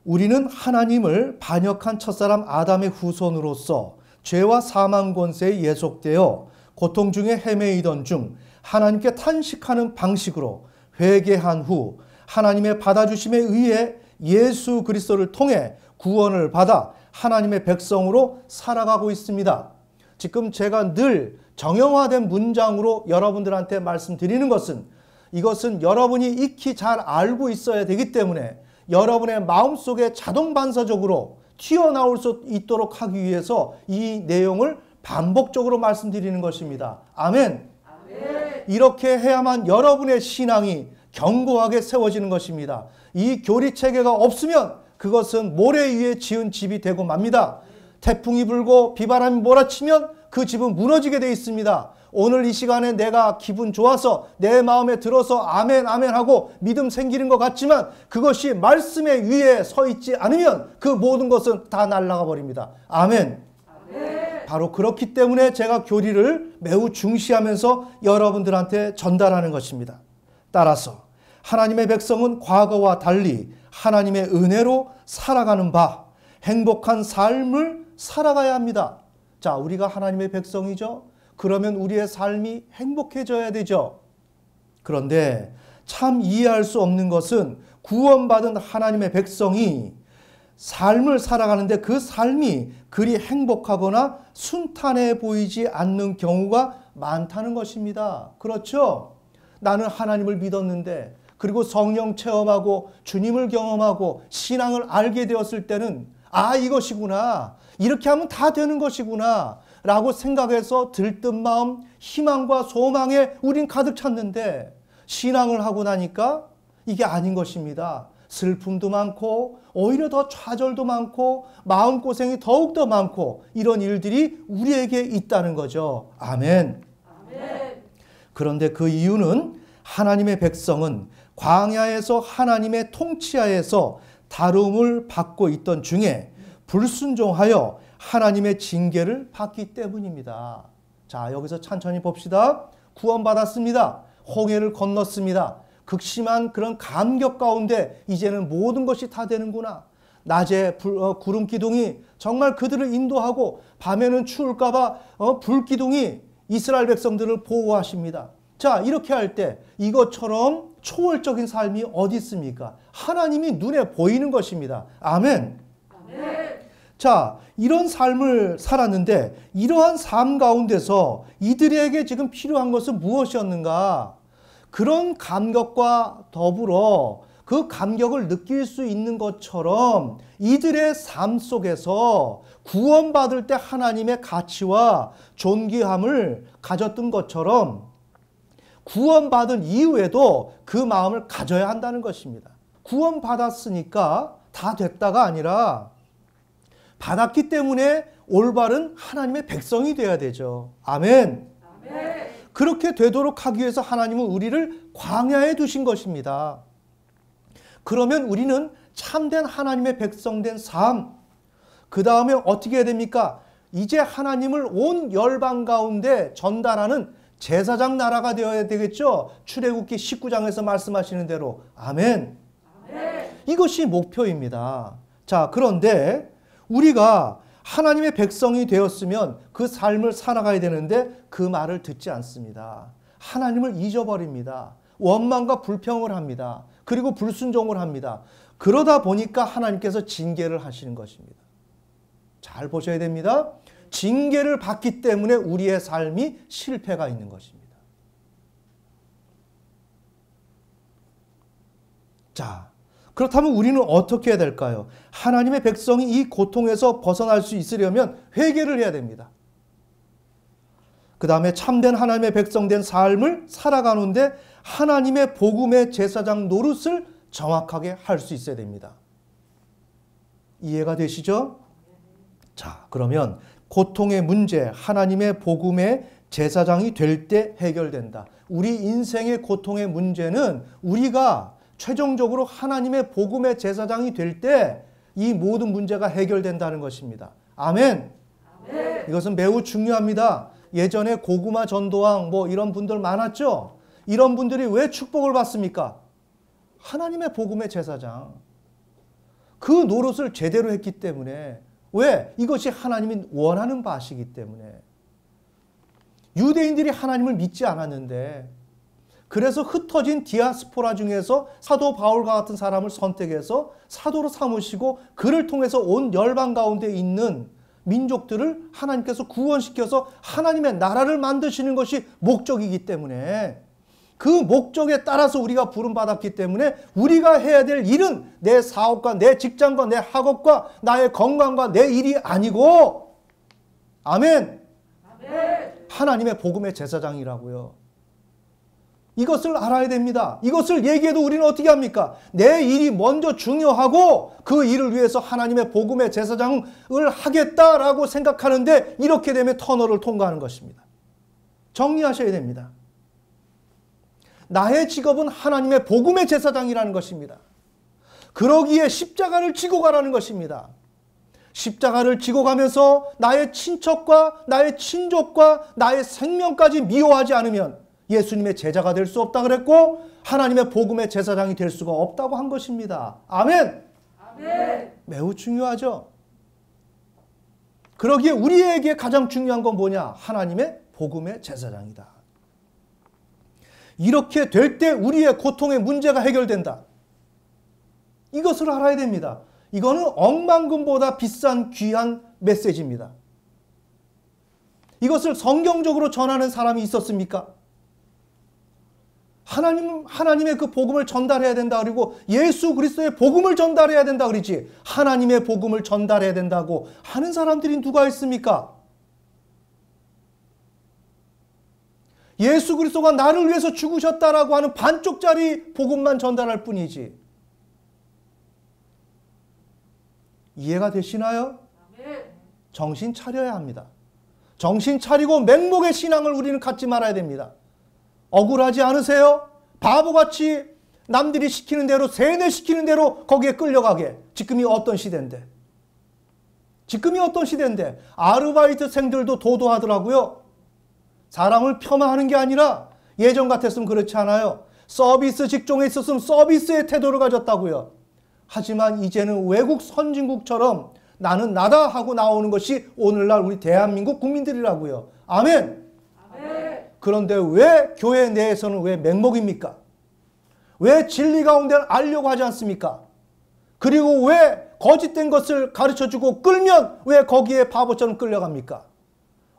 우리는 하나님을 반역한 첫사람 아담의 후손으로서 죄와 사망 권세에 예속되어 고통 중에 헤매이던 중 하나님께 탄식하는 방식으로 회개한 후 하나님의 받아주심에 의해 예수 그리스도를 통해 구원을 받아 하나님의 백성으로 살아가고 있습니다. 지금 제가 늘 정형화된 문장으로 여러분들한테 말씀드리는 것은, 이것은 여러분이 익히 잘 알고 있어야 되기 때문에 여러분의 마음속에 자동 반사적으로 튀어나올 수 있도록 하기 위해서 이 내용을 반복적으로 말씀드리는 것입니다. 아멘. 아멘. 이렇게 해야만 여러분의 신앙이 견고하게 세워지는 것입니다. 이 교리체계가 없으면 그것은 모래 위에 지은 집이 되고 맙니다. 태풍이 불고 비바람이 몰아치면 그 집은 무너지게 되어 있습니다. 오늘 이 시간에 내가 기분 좋아서 내 마음에 들어서 아멘 아멘 하고 믿음 생기는 것 같지만 그것이 말씀의 위에 서 있지 않으면 그 모든 것은 다 날아가 버립니다. 아멘. 아멘. 바로 그렇기 때문에 제가 교리를 매우 중시하면서 여러분들한테 전달하는 것입니다. 따라서 하나님의 백성은 과거와 달리 하나님의 은혜로 살아가는 바 행복한 삶을 살아가야 합니다. 자, 우리가 하나님의 백성이죠. 그러면 우리의 삶이 행복해져야 되죠. 그런데 참 이해할 수 없는 것은 구원받은 하나님의 백성이 삶을 살아가는데 그 삶이 그리 행복하거나 순탄해 보이지 않는 경우가 많다는 것입니다. 그렇죠? 나는 하나님을 믿었는데, 그리고 성령 체험하고 주님을 경험하고 신앙을 알게 되었을 때는 아, 이것이구나, 이렇게 하면 다 되는 것이구나 라고 생각해서 들뜬 마음, 희망과 소망에 우린 가득 찼는데 신앙을 하고 나니까 이게 아닌 것입니다. 슬픔도 많고 오히려 더 좌절도 많고 마음고생이 더욱더 많고 이런 일들이 우리에게 있다는 거죠. 아멘. 아멘. 그런데 그 이유는 하나님의 백성은 광야에서 하나님의 통치하에서 다름을 받고 있던 중에 불순종하여 하나님의 징계를 받기 때문입니다. 자, 여기서 천천히 봅시다. 구원받았습니다. 홍해를 건넜습니다. 극심한 그런 감격 가운데 이제는 모든 것이 다 되는구나. 낮에 구름 기둥이 정말 그들을 인도하고 밤에는 추울까 봐 불 기둥이 이스라엘 백성들을 보호하십니다. 자, 이렇게 할 때 이것처럼 초월적인 삶이 어디 있습니까? 하나님이 눈에 보이는 것입니다. 아멘. 아멘. 자, 이런 삶을 살았는데 이러한 삶 가운데서 이들에게 지금 필요한 것은 무엇이었는가? 그런 감격과 더불어 그 감격을 느낄 수 있는 것처럼 이들의 삶 속에서 구원받을 때 하나님의 가치와 존귀함을 가졌던 것처럼 구원받은 이후에도 그 마음을 가져야 한다는 것입니다. 구원받았으니까 다 됐다가 아니라 받았기 때문에 올바른 하나님의 백성이 되어야 되죠. 아멘. 아멘. 그렇게 되도록 하기 위해서 하나님은 우리를 광야에 두신 것입니다. 그러면 우리는 참된 하나님의 백성된 삶, 그 다음에 어떻게 해야 됩니까? 이제 하나님을 온 열방 가운데 전달하는 제사장 나라가 되어야 되겠죠. 출애굽기 19장에서 말씀하시는 대로. 아멘. 아멘. 이것이 목표입니다. 자, 그런데 우리가 하나님의 백성이 되었으면 그 삶을 살아가야 되는데 그 말을 듣지 않습니다. 하나님을 잊어버립니다. 원망과 불평을 합니다. 그리고 불순종을 합니다. 그러다 보니까 하나님께서 징계를 하시는 것입니다. 잘 보셔야 됩니다. 징계를 받기 때문에 우리의 삶이 실패가 있는 것입니다. 자, 그렇다면 우리는 어떻게 해야 될까요? 하나님의 백성이 이 고통에서 벗어날 수 있으려면 회개를 해야 됩니다. 그 다음에 참된 하나님의 백성된 삶을 살아가는데 하나님의 복음의 제사장 노릇을 정확하게 할 수 있어야 됩니다. 이해가 되시죠? 자, 그러면 고통의 문제, 하나님의 복음의 제사장이 될 때 해결된다. 우리 인생의 고통의 문제는 우리가 최종적으로 하나님의 복음의 제사장이 될 때 이 모든 문제가 해결된다는 것입니다. 아멘. 이것은 매우 중요합니다. 예전에 고구마 전도왕 뭐 이런 분들 많았죠. 이런 분들이 왜 축복을 받습니까? 하나님의 복음의 제사장. 그 노릇을 제대로 했기 때문에. 왜? 이것이 하나님이 원하는 바시기 때문에. 유대인들이 하나님을 믿지 않았는데, 그래서 흩어진 디아스포라 중에서 사도 바울과 같은 사람을 선택해서 사도로 삼으시고 그를 통해서 온 열방 가운데 있는 민족들을 하나님께서 구원시켜서 하나님의 나라를 만드시는 것이 목적이기 때문에, 그 목적에 따라서 우리가 부름받았기 때문에 우리가 해야 될 일은 내 사업과 내 직장과 내 학업과 나의 건강과 내 일이 아니고, 아멘, 하나님의 복음의 제사장이라고요. 이것을 알아야 됩니다. 이것을 얘기해도 우리는 어떻게 합니까? 내 일이 먼저 중요하고 그 일을 위해서 하나님의 복음의 제사장을 하겠다라고 생각하는데, 이렇게 되면 터널을 통과하는 것입니다. 정리하셔야 됩니다. 나의 직업은 하나님의 복음의 제사장이라는 것입니다. 그러기에 십자가를 지고 가라는 것입니다. 십자가를 지고 가면서 나의 친척과 나의 친족과 나의 생명까지 미워하지 않으면 예수님의 제자가 될 수 없다 그랬고, 하나님의 복음의 제사장이 될 수가 없다고 한 것입니다. 아멘. 아멘. 매우 중요하죠. 그러기에 우리에게 가장 중요한 건 뭐냐? 하나님의 복음의 제사장이다. 이렇게 될 때 우리의 고통의 문제가 해결된다. 이것을 알아야 됩니다. 이거는 억만금보다 비싼 귀한 메시지입니다. 이것을 성경적으로 전하는 사람이 있었습니까? 하나님의 그 복음을 전달해야 된다 그리고 예수 그리스도의 복음을 전달해야 된다 그러지, 하나님의 복음을 전달해야 된다고 하는 사람들이 누가 있습니까? 예수 그리스도가 나를 위해서 죽으셨다라고 하는 반쪽짜리 복음만 전달할 뿐이지. 이해가 되시나요? 정신 차려야 합니다. 정신 차리고 맹목의 신앙을 우리는 갖지 말아야 됩니다. 억울하지 않으세요? 바보같이 남들이 시키는 대로, 세뇌시키는 대로 거기에 끌려가게. 지금이 어떤 시대인데. 아르바이트생들도 도도하더라고요. 사람을 폄하하는 게 아니라 예전 같았으면 그렇지 않아요. 서비스 직종에 있었으면 서비스의 태도를 가졌다고요. 하지만 이제는 외국 선진국처럼 나는 나다 하고 나오는 것이 오늘날 우리 대한민국 국민들이라고요. 아멘. 그런데 왜 교회 내에서는 왜 맹목입니까? 왜 진리 가운데는 알려고 하지 않습니까? 그리고 왜 거짓된 것을 가르쳐주고 끌면 왜 거기에 바보처럼 끌려갑니까?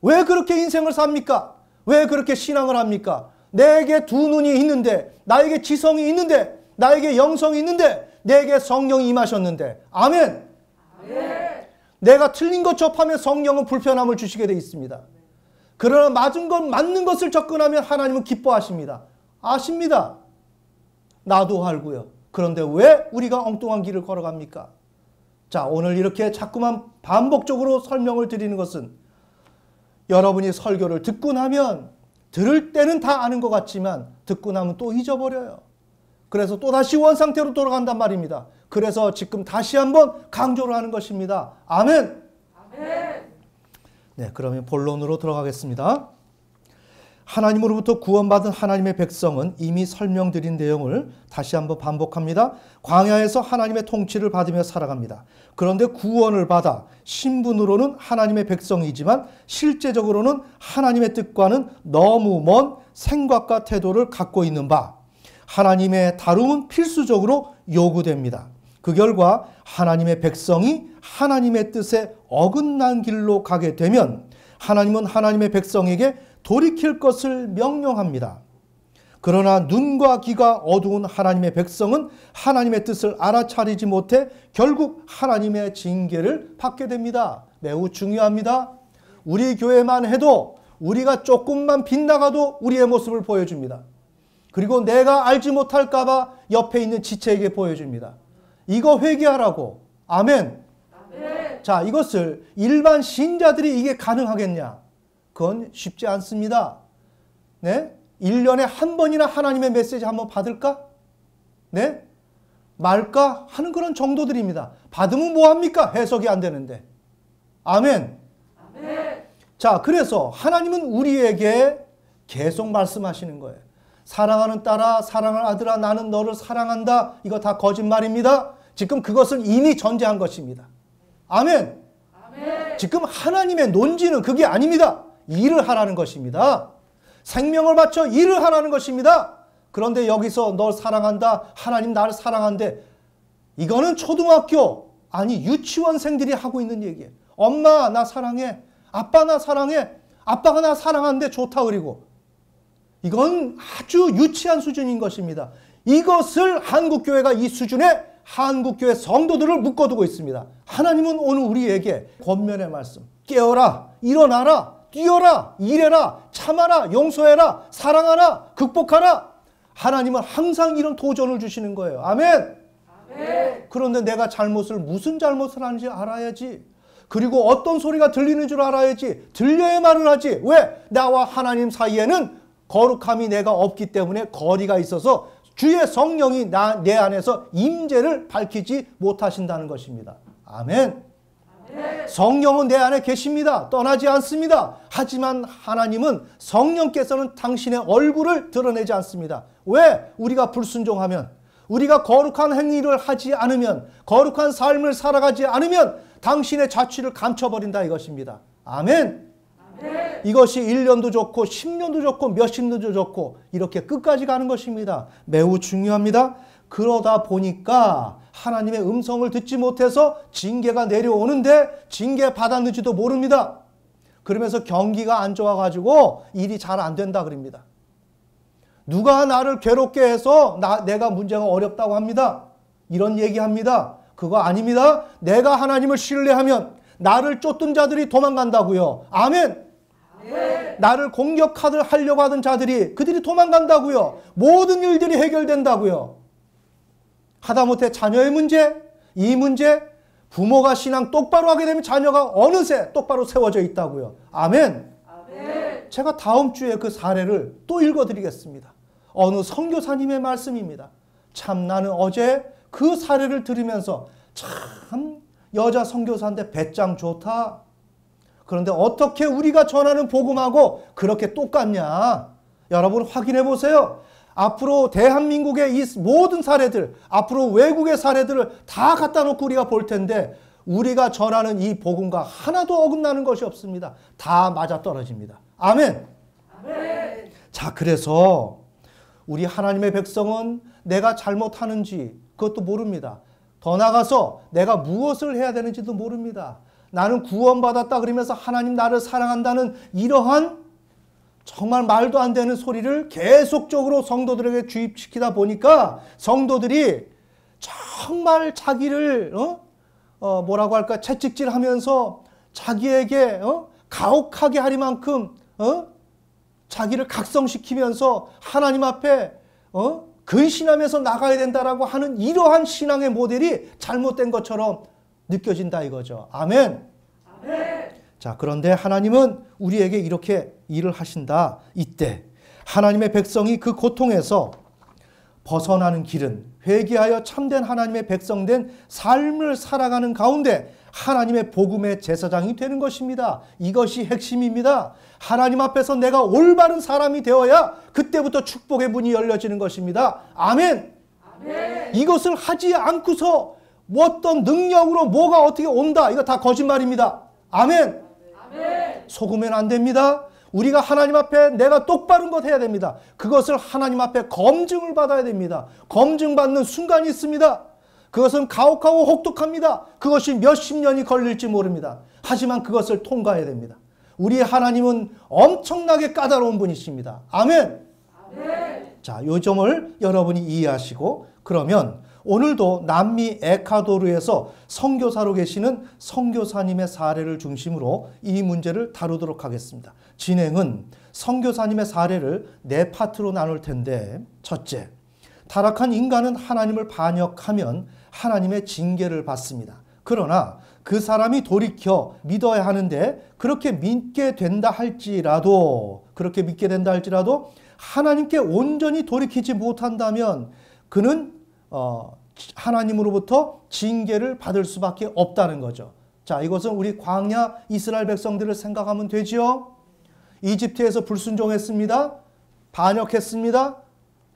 왜 그렇게 인생을 삽니까? 왜 그렇게 신앙을 합니까? 내게 두 눈이 있는데, 나에게 지성이 있는데, 나에게 영성이 있는데, 내게 성령이 임하셨는데. 아멘. 내가 틀린 것 접하면 성령은 불편함을 주시게 되어 있습니다. 그러나 맞는 것을 접근하면 하나님은 기뻐하십니다. 아십니다. 나도 알고요. 그런데 왜 우리가 엉뚱한 길을 걸어갑니까? 자, 오늘 이렇게 자꾸만 반복적으로 설명을 드리는 것은, 여러분이 설교를 듣고 나면 들을 때는 다 아는 것 같지만 듣고 나면 또 잊어버려요. 그래서 또 다시 원상태로 돌아간단 말입니다. 그래서 지금 다시 한번 강조를 하는 것입니다. 아멘. 네, 그러면 본론으로 들어가겠습니다. 하나님으로부터 구원받은 하나님의 백성은 이미 설명드린 내용을 다시 한번 반복합니다. 광야에서 하나님의 통치를 받으며 살아갑니다. 그런데 구원을 받아 신분으로는 하나님의 백성이지만 실제적으로는 하나님의 뜻과는 너무 먼 생각과 태도를 갖고 있는 바, 하나님의 다름은 필수적으로 요구됩니다. 그 결과 하나님의 백성이 하나님의 뜻에 어긋난 길로 가게 되면 하나님은 하나님의 백성에게 돌이킬 것을 명령합니다. 그러나 눈과 귀가 어두운 하나님의 백성은 하나님의 뜻을 알아차리지 못해 결국 하나님의 징계를 받게 됩니다. 매우 중요합니다. 우리 교회만 해도 우리가 조금만 빗나가도 우리의 모습을 보여줍니다. 그리고 내가 알지 못할까 봐 옆에 있는 지체에게 보여줍니다. 이거 회개하라고. 아멘. 자, 이것을 일반 신자들이 이게 가능하겠냐? 그건 쉽지 않습니다. 네? 1년에 한 번이나 하나님의 메시지 한번 받을까? 네? 말까? 하는 그런 정도들입니다. 받으면 뭐합니까? 해석이 안 되는데. 아멘. 자, 그래서 하나님은 우리에게 계속 말씀하시는 거예요. 사랑하는 딸아, 사랑하는 아들아, 나는 너를 사랑한다. 이거 다 거짓말입니다. 지금 그것을 이미 전제한 것입니다. 아멘. 아멘. 지금 하나님의 논지는 그게 아닙니다. 일을 하라는 것입니다. 생명을 바쳐 일을 하라는 것입니다. 그런데 여기서 널 사랑한다. 하나님 나를 사랑한대. 이거는 초등학교, 아니 유치원생들이 하고 있는 얘기예요. 엄마 나 사랑해. 아빠 나 사랑해. 아빠가 나 사랑하는데 좋다 그리고. 이건 아주 유치한 수준인 것입니다. 이것을 한국교회가 이 수준에 한국교회 성도들을 묶어두고 있습니다. 하나님은 오늘 우리에게 권면의 말씀. 깨어라, 일어나라, 뛰어라, 일해라, 참아라, 용서해라, 사랑하라, 극복하라. 하나님은 항상 이런 도전을 주시는 거예요. 아멘. 아멘. 그런데 내가 무슨 잘못을 하는지 알아야지. 그리고 어떤 소리가 들리는 줄 알아야지. 들려야 말을 하지. 왜? 나와 하나님 사이에는 거룩함이 내가 없기 때문에 거리가 있어서 주의 성령이 내 안에서 임재를 밝히지 못하신다는 것입니다. 아멘. 아멘. 성령은 내 안에 계십니다. 떠나지 않습니다. 하지만 하나님은 성령께서는 당신의 얼굴을 드러내지 않습니다. 왜? 우리가 불순종하면, 우리가 거룩한 행위를 하지 않으면, 거룩한 삶을 살아가지 않으면 당신의 자취를 감춰버린다 이것입니다. 아멘. 아멘. 이것이 1년도 좋고 10년도 좋고 몇십 년도 좋고 이렇게 끝까지 가는 것입니다. 매우 중요합니다. 그러다 보니까 하나님의 음성을 듣지 못해서 징계가 내려오는데 징계 받았는지도 모릅니다. 그러면서 경기가 안 좋아가지고 일이 잘 안 된다 그럽니다. 누가 나를 괴롭게 해서 내가 문제가 어렵다고 합니다. 이런 얘기합니다. 그거 아닙니다. 내가 하나님을 신뢰하면 나를 쫓던 자들이 도망간다고요. 아멘. 아멘. 나를 공격하려고 하던 자들이 그들이 도망간다고요. 모든 일들이 해결된다고요. 하다못해 자녀의 문제, 이 문제, 부모가 신앙 똑바로 하게 되면 자녀가 어느새 똑바로 세워져 있다고요. 아멘. 아멘. 제가 다음 주에 그 사례를 또 읽어드리겠습니다. 어느 선교사님의 말씀입니다. 참 나는 어제 그 사례를 들으면서 참 여자 선교사인데 배짱 좋다. 그런데 어떻게 우리가 전하는 복음하고 그렇게 똑같냐? 여러분 확인해 보세요. 앞으로 대한민국의 이 모든 사례들, 앞으로 외국의 사례들을 다 갖다 놓고 우리가 볼 텐데 우리가 전하는 이 복음과 하나도 어긋나는 것이 없습니다. 다 맞아떨어집니다. 아멘. 아멘. 자, 그래서 우리 하나님의 백성은 내가 잘못하는지 그것도 모릅니다. 더 나아가서 내가 무엇을 해야 되는지도 모릅니다. 나는 구원받았다 그러면서 하나님 나를 사랑한다는 이러한 정말 말도 안 되는 소리를 계속적으로 성도들에게 주입시키다 보니까 성도들이 정말 자기를 뭐라고 할까 채찍질하면서 자기에게 가혹하게 하리만큼 자기를 각성시키면서 하나님 앞에 근신하면서 나가야 된다라고 하는 이러한 신앙의 모델이 잘못된 것처럼 느껴진다 이거죠. 아멘. 아멘. 자, 그런데 하나님은 우리에게 이렇게 일을 하신다. 이때 하나님의 백성이 그 고통에서 벗어나는 길은 회개하여 참된 하나님의 백성된 삶을 살아가는 가운데 하나님의 복음의 제사장이 되는 것입니다. 이것이 핵심입니다. 하나님 앞에서 내가 올바른 사람이 되어야 그때부터 축복의 문이 열려지는 것입니다. 아멘. 아멘. 이것을 하지 않고서 어떤 능력으로 뭐가 어떻게 온다. 이거 다 거짓말입니다. 아멘. 아멘. 속으면 안 됩니다. 우리가 하나님 앞에 내가 똑바른 것 해야 됩니다. 그것을 하나님 앞에 검증을 받아야 됩니다. 검증받는 순간이 있습니다. 그것은 가혹하고 혹독합니다. 그것이 몇십 년이 걸릴지 모릅니다. 하지만 그것을 통과해야 됩니다. 우리 하나님은 엄청나게 까다로운 분이십니다. 아멘. 아멘. 자, 이 점을 여러분이 이해하시고 그러면 오늘도 남미 에콰도르에서 선교사로 계시는 선교사님의 사례를 중심으로 이 문제를 다루도록 하겠습니다. 진행은 선교사님의 사례를 4파트로 나눌 텐데 첫째, 타락한 인간은 하나님을 반역하면 하나님의 징계를 받습니다. 그러나 그 사람이 돌이켜 믿어야 하는데 그렇게 믿게 된다 할지라도 하나님께 온전히 돌이키지 못한다면 그는 하나님으로부터 징계를 받을 수밖에 없다는 거죠. 자, 이것은 우리 광야 이스라엘 백성들을 생각하면 되지요. 이집트에서 불순종했습니다. 반역했습니다.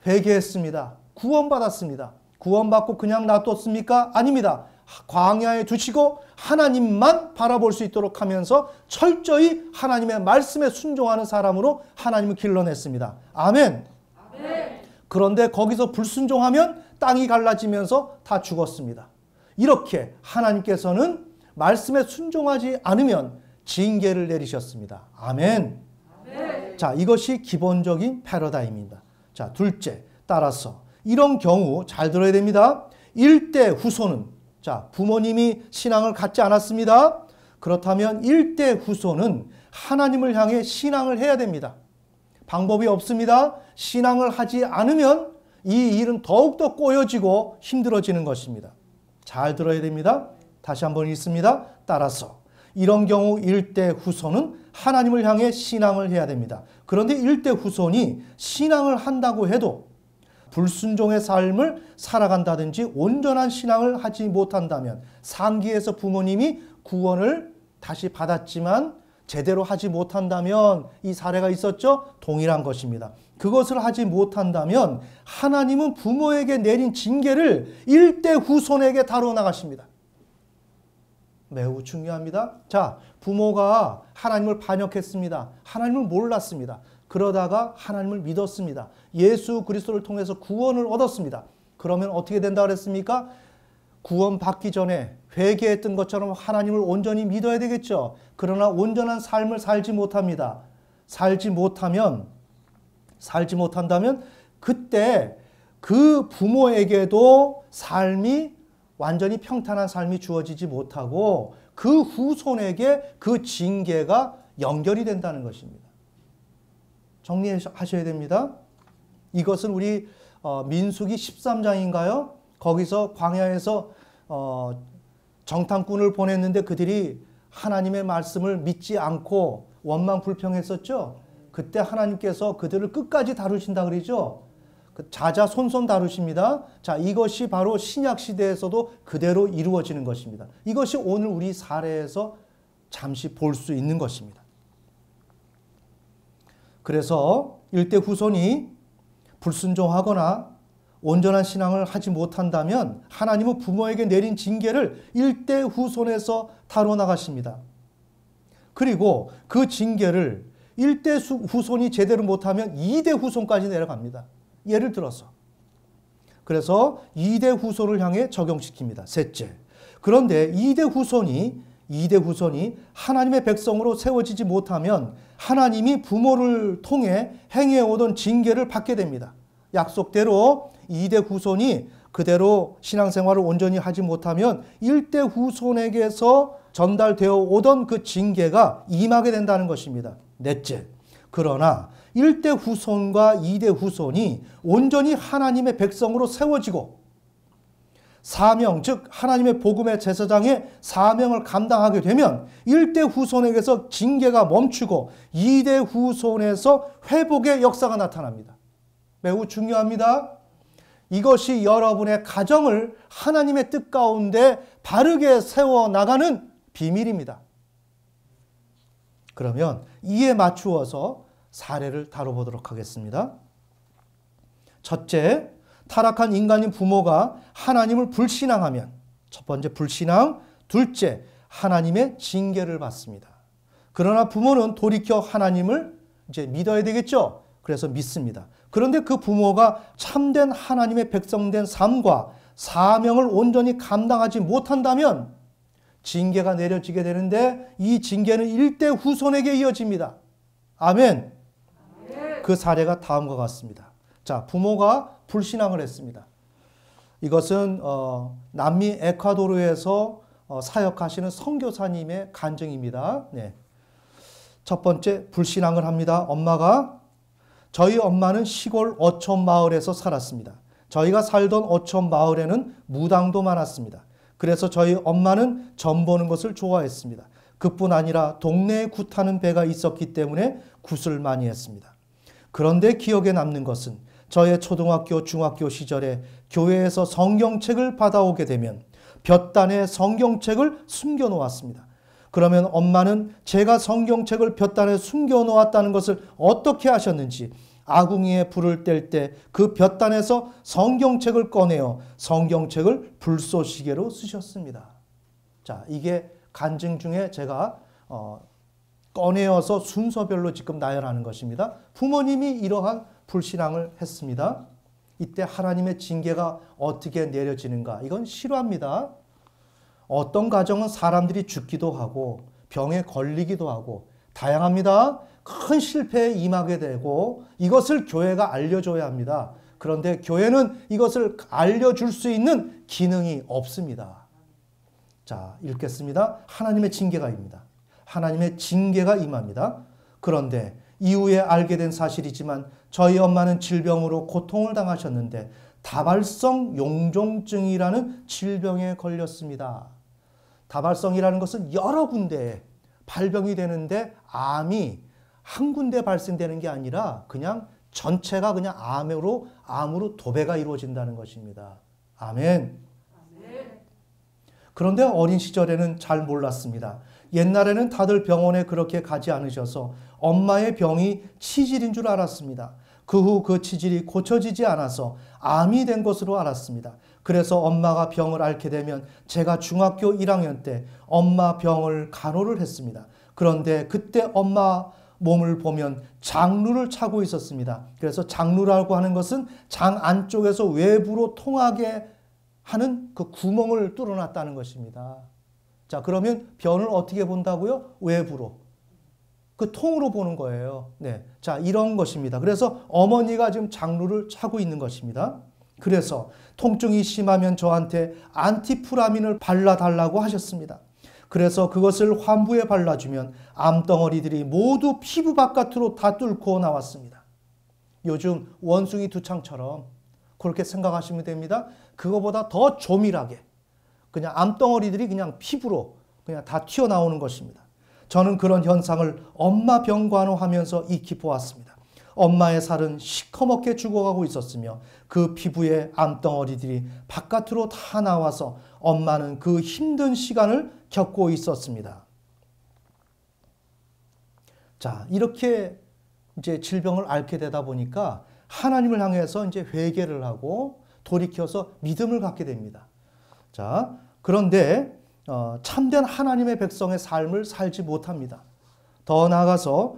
회개했습니다. 구원받았습니다. 구원받고 그냥 놔뒀습니까? 아닙니다. 광야에 두시고 하나님만 바라볼 수 있도록 하면서 철저히 하나님의 말씀에 순종하는 사람으로 하나님을 길러냈습니다. 아멘. 아멘. 그런데 거기서 불순종하면 땅이 갈라지면서 다 죽었습니다. 이렇게 하나님께서는 말씀에 순종하지 않으면 징계를 내리셨습니다. 아멘. 아멘. 자, 이것이 기본적인 패러다임입니다. 자, 둘째, 따라서 이런 경우 잘 들어야 됩니다. 일대 후손은, 자, 부모님이 신앙을 갖지 않았습니다. 그렇다면 일대 후손은 하나님을 향해 신앙을 해야 됩니다. 방법이 없습니다. 신앙을 하지 않으면 이 일은 더욱더 꼬여지고 힘들어지는 것입니다. 잘 들어야 됩니다. 다시 한번 읽습니다. 따라서 이런 경우 일대 후손은 하나님을 향해 신앙을 해야 됩니다. 그런데 일대 후손이 신앙을 한다고 해도 불순종의 삶을 살아간다든지 온전한 신앙을 하지 못한다면, 상기에서 부모님이 구원을 다시 받았지만 제대로 하지 못한다면, 이 사례가 있었죠? 동일한 것입니다. 그것을 하지 못한다면 하나님은 부모에게 내린 징계를 일대 후손에게 다루어 나가십니다. 매우 중요합니다. 자, 부모가 하나님을 반역했습니다. 하나님을 몰랐습니다. 그러다가 하나님을 믿었습니다. 예수 그리스도를 통해서 구원을 얻었습니다. 그러면 어떻게 된다 그랬습니까? 구원 받기 전에 회개했던 것처럼 하나님을 온전히 믿어야 되겠죠. 그러나 온전한 삶을 살지 못합니다. 살지 못한다면 그때 그 부모에게도 삶이 완전히 평탄한 삶이 주어지지 못하고 그 후손에게 그 징계가 연결이 된다는 것입니다. 정리하셔야 됩니다. 이것은 우리 민수기 13장인가요? 거기서 광야에서 정탐꾼을 보냈는데 그들이 하나님의 말씀을 믿지 않고 원망불평했었죠. 그때 하나님께서 그들을 끝까지 다루신다 그러죠. 자자손손 다루십니다. 자, 이것이 바로 신약 시대에서도 그대로 이루어지는 것입니다. 이것이 오늘 우리 사례에서 잠시 볼 수 있는 것입니다. 그래서 일대 후손이 불순종하거나 온전한 신앙을 하지 못한다면 하나님은 부모에게 내린 징계를 일대 후손에서 다뤄 나가십니다. 그리고 그 징계를 일대 후손이 제대로 못하면 2대 후손까지 내려갑니다. 예를 들어서. 그래서 2대 후손을 향해 적용시킵니다. 셋째. 그런데 2대 후손이 하나님의 백성으로 세워지지 못하면 하나님이 부모를 통해 행해오던 징계를 받게 됩니다. 약속대로 2대 후손이 그대로 신앙생활을 온전히 하지 못하면 1대 후손에게서 전달되어 오던 그 징계가 임하게 된다는 것입니다. 넷째. 그러나 1대 후손과 2대 후손이 온전히 하나님의 백성으로 세워지고 사명, 즉 하나님의 복음의 제사장의 사명을 감당하게 되면 1대 후손에게서 징계가 멈추고 2대 후손에서 회복의 역사가 나타납니다. 매우 중요합니다. 이것이 여러분의 가정을 하나님의 뜻 가운데 바르게 세워나가는 비밀입니다. 그러면 이에 맞추어서 사례를 다뤄보도록 하겠습니다. 첫째, 타락한 인간인 부모가 하나님을 불신앙하면 첫 번째 불신앙, 둘째 하나님의 징계를 받습니다. 그러나 부모는 돌이켜 하나님을 이제 믿어야 되겠죠. 그래서 믿습니다. 그런데 그 부모가 참된 하나님의 백성된 삶과 사명을 온전히 감당하지 못한다면 징계가 내려지게 되는데 이 징계는 1대 후손에게 이어집니다. 아멘. 그 사례가 다음과 같습니다. 자, 부모가 불신앙을 했습니다. 이것은 남미 에콰도르에서 사역하시는 선교사님의 간증입니다. 네. 첫 번째, 불신앙을 합니다. 저희 엄마는 시골 어촌 마을에서 살았습니다. 저희가 살던 어촌 마을에는 무당도 많았습니다. 그래서 저희 엄마는 점 보는 것을 좋아했습니다. 그뿐 아니라 동네에 굿하는 배가 있었기 때문에 굿을 많이 했습니다. 그런데 기억에 남는 것은 저의 초등학교, 중학교 시절에 교회에서 성경책을 받아오게 되면 볕단에 성경책을 숨겨놓았습니다. 그러면 엄마는 제가 성경책을 볕단에 숨겨놓았다는 것을 어떻게 하셨는지 아궁이에 불을 뗄 때 그 볕단에서 성경책을 꺼내어 성경책을 불쏘시개로 쓰셨습니다. 자, 이게 간증 중에 제가 꺼내어서 순서별로 지금 나열하는 것입니다. 부모님이 이러한 불신앙을 했습니다. 이때 하나님의 징계가 어떻게 내려지는가? 이건 실화입니다. 어떤 가정은 사람들이 죽기도 하고 병에 걸리기도 하고 다양합니다. 큰 실패에 임하게 되고 이것을 교회가 알려줘야 합니다. 그런데 교회는 이것을 알려줄 수 있는 기능이 없습니다. 자, 읽겠습니다. 하나님의 징계가입니다. 하나님의 징계가 임합니다. 그런데 이후에 알게 된 사실이지만 저희 엄마는 질병으로 고통을 당하셨는데 다발성 용종증이라는 질병에 걸렸습니다. 다발성이라는 것은 여러 군데에 발병이 되는데 암이 한 군데 발생되는 게 아니라 그냥 전체가 그냥 암으로 도배가 이루어진다는 것입니다. 아멘. 그런데 어린 시절에는 잘 몰랐습니다. 옛날에는 다들 병원에 그렇게 가지 않으셔서 엄마의 병이 치질인 줄 알았습니다. 그 후 그 치질이 고쳐지지 않아서 암이 된 것으로 알았습니다. 그래서 엄마가 병을 앓게 되면 제가 중학교 1학년 때 엄마 병을 간호를 했습니다. 그런데 그때 엄마 몸을 보면 장루를 차고 있었습니다. 그래서 장루라고 하는 것은 장 안쪽에서 외부로 통하게 하는 그 구멍을 뚫어놨다는 것입니다. 자, 그러면 변을 어떻게 본다고요? 외부로. 그 통으로 보는 거예요. 네. 자, 이런 것입니다. 그래서 어머니가 지금 장루를 차고 있는 것입니다. 그래서 통증이 심하면 저한테 안티프라민을 발라달라고 하셨습니다. 그래서 그것을 환부에 발라주면 암덩어리들이 모두 피부 바깥으로 다 뚫고 나왔습니다. 요즘 원숭이 두창처럼 그렇게 생각하시면 됩니다. 그거보다 더 조밀하게 그냥 암덩어리들이 그냥 피부로 그냥 다 튀어나오는 것입니다. 저는 그런 현상을 엄마 병간호하면서 익히 보았습니다. 엄마의 살은 시커멓게 죽어가고 있었으며 그 피부에 암덩어리들이 바깥으로 다 나와서 엄마는 그 힘든 시간을 겪고 있었습니다. 자, 이렇게 이제 질병을 앓게 되다 보니까 하나님을 향해서 이제 회개를 하고 돌이켜서 믿음을 갖게 됩니다. 자, 그런데 참된 하나님의 백성의 삶을 살지 못합니다. 더 나아가서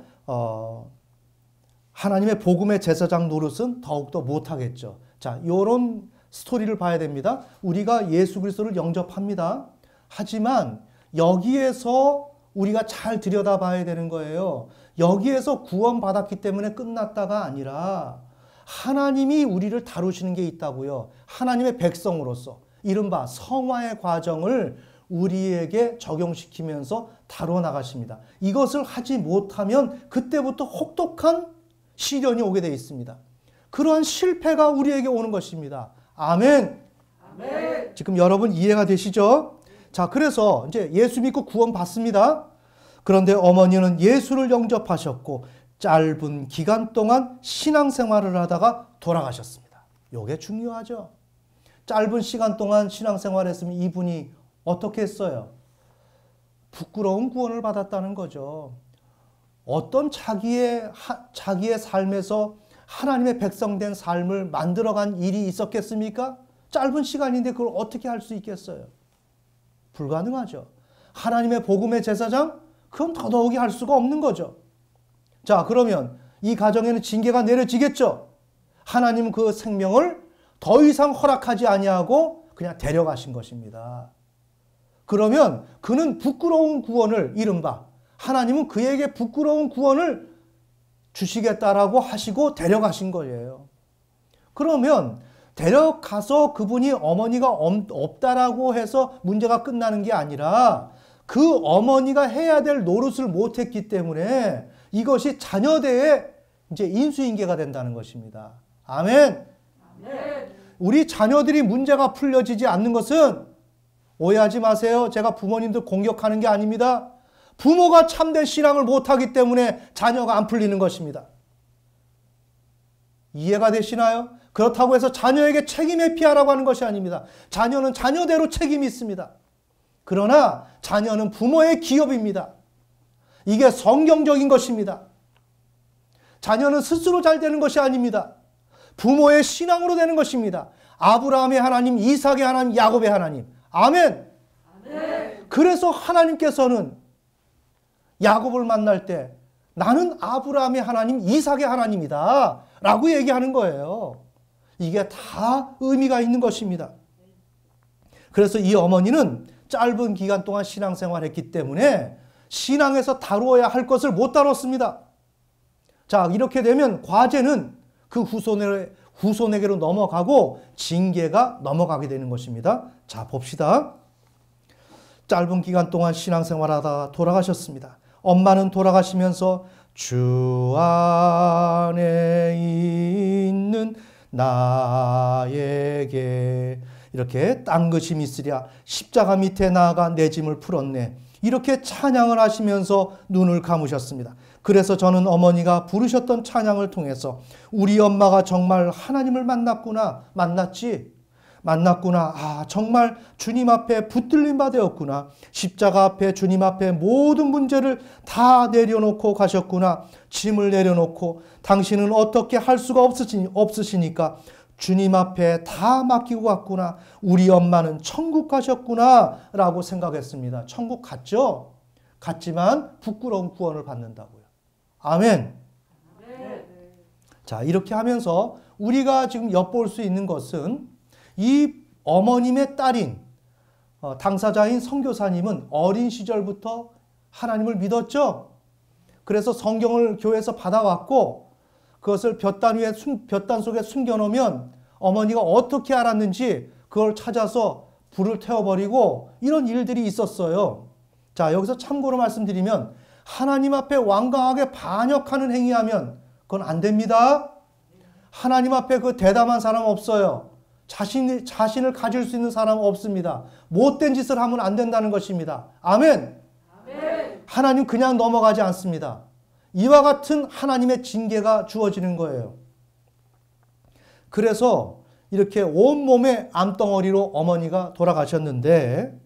하나님의 복음의 제사장 노릇은 더욱더 못하겠죠. 자, 이런 스토리를 봐야 됩니다. 우리가 예수 그리스도를 영접합니다. 하지만 여기에서 우리가 잘 들여다봐야 되는 거예요. 여기에서 구원받았기 때문에 끝났다가 아니라 하나님이 우리를 다루시는 게 있다고요. 하나님의 백성으로서 이른바 성화의 과정을 우리에게 적용시키면서 다루어 나가십니다. 이것을 하지 못하면 그때부터 혹독한 시련이 오게 되어 있습니다. 그러한 실패가 우리에게 오는 것입니다. 아멘. 아멘. 지금 여러분 이해가 되시죠? 자, 그래서 이제 예수 믿고 구원 받습니다. 그런데 어머니는 예수를 영접하셨고 짧은 기간 동안 신앙생활을 하다가 돌아가셨습니다. 이게 중요하죠. 짧은 시간 동안 신앙생활을 했으면 이분이 어떻게 했어요? 부끄러운 구원을 받았다는 거죠. 어떤 자기의 삶에서 하나님의 백성된 삶을 만들어간 일이 있었겠습니까? 짧은 시간인데 그걸 어떻게 할 수 있겠어요? 불가능하죠. 하나님의 복음의 제사장? 그건 더더욱이 할 수가 없는 거죠. 자, 그러면 이 가정에는 징계가 내려지겠죠. 하나님은 그 생명을 더 이상 허락하지 아니하고 그냥 데려가신 것입니다. 그러면 그는 부끄러운 구원을 이른바 하나님은 그에게 부끄러운 구원을 주시겠다라고 하시고 데려가신 거예요. 그러면 데려가서 그분이 어머니가 없다라고 해서 문제가 끝나는 게 아니라 그 어머니가 해야 될 노릇을 못했기 때문에 이것이 자녀대에 이제 인수인계가 된다는 것입니다. 아멘. 아멘. 우리 자녀들이 문제가 풀려지지 않는 것은 오해하지 마세요. 제가 부모님들 공격하는 게 아닙니다. 부모가 참된 신앙을 못하기 때문에 자녀가 안 풀리는 것입니다. 이해가 되시나요? 그렇다고 해서 자녀에게 책임 회피하라고 하는 것이 아닙니다. 자녀는 자녀대로 책임이 있습니다. 그러나 자녀는 부모의 기업입니다. 이게 성경적인 것입니다. 자녀는 스스로 잘 되는 것이 아닙니다. 부모의 신앙으로 되는 것입니다. 아브라함의 하나님, 이삭의 하나님, 야곱의 하나님. 아멘. 아멘. 그래서 하나님께서는 야곱을 만날 때 나는 아브라함의 하나님, 이삭의 하나님이다 라고 얘기하는 거예요. 이게 다 의미가 있는 것입니다. 그래서 이 어머니는 짧은 기간 동안 신앙생활을 했기 때문에 신앙에서 다루어야 할 것을 못 다뤘습니다. 자, 이렇게 되면 과제는 그 후손에게로 넘어가고 징계가 넘어가게 되는 것입니다. 자, 봅시다. 짧은 기간 동안 신앙생활하다가 돌아가셨습니다. 엄마는 돌아가시면서 주 안에 있는 나에게 이렇게 딴 것이 있으랴 십자가 밑에 나아가 내 짐을 풀었네. 이렇게 찬양을 하시면서 눈을 감으셨습니다. 그래서 저는 어머니가 부르셨던 찬양을 통해서 우리 엄마가 정말 하나님을 만났구나, 만났구나. 아, 정말 주님 앞에 붙들린 바 되었구나. 십자가 앞에 주님 앞에 모든 문제를 다 내려놓고 가셨구나. 짐을 내려놓고 당신은 어떻게 할 수가 없으시니까 주님 앞에 다 맡기고 갔구나. 우리 엄마는 천국 가셨구나 라고 생각했습니다. 천국 갔죠? 갔지만 부끄러운 구원을 받는다고요. 아멘. 네. 자, 이렇게 하면서 우리가 지금 엿볼 수 있는 것은 이 어머님의 딸인 당사자인 선교사님은 어린 시절부터 하나님을 믿었죠. 그래서 성경을 교회에서 받아왔고 그것을 볕단 속에 숨겨놓으면 어머니가 어떻게 알았는지 그걸 찾아서 불을 태워버리고 이런 일들이 있었어요. 자, 여기서 참고로 말씀드리면 하나님 앞에 완강하게 반역하는 행위하면 그건 안 됩니다. 하나님 앞에 그 대담한 사람 없어요. 자신을 가질 수 있는 사람 없습니다. 못된 짓을 하면 안 된다는 것입니다. 아멘. 아멘. 하나님 그냥 넘어가지 않습니다. 이와 같은 하나님의 징계가 주어지는 거예요. 그래서 이렇게 온몸에 암덩어리로 어머니가 돌아가셨는데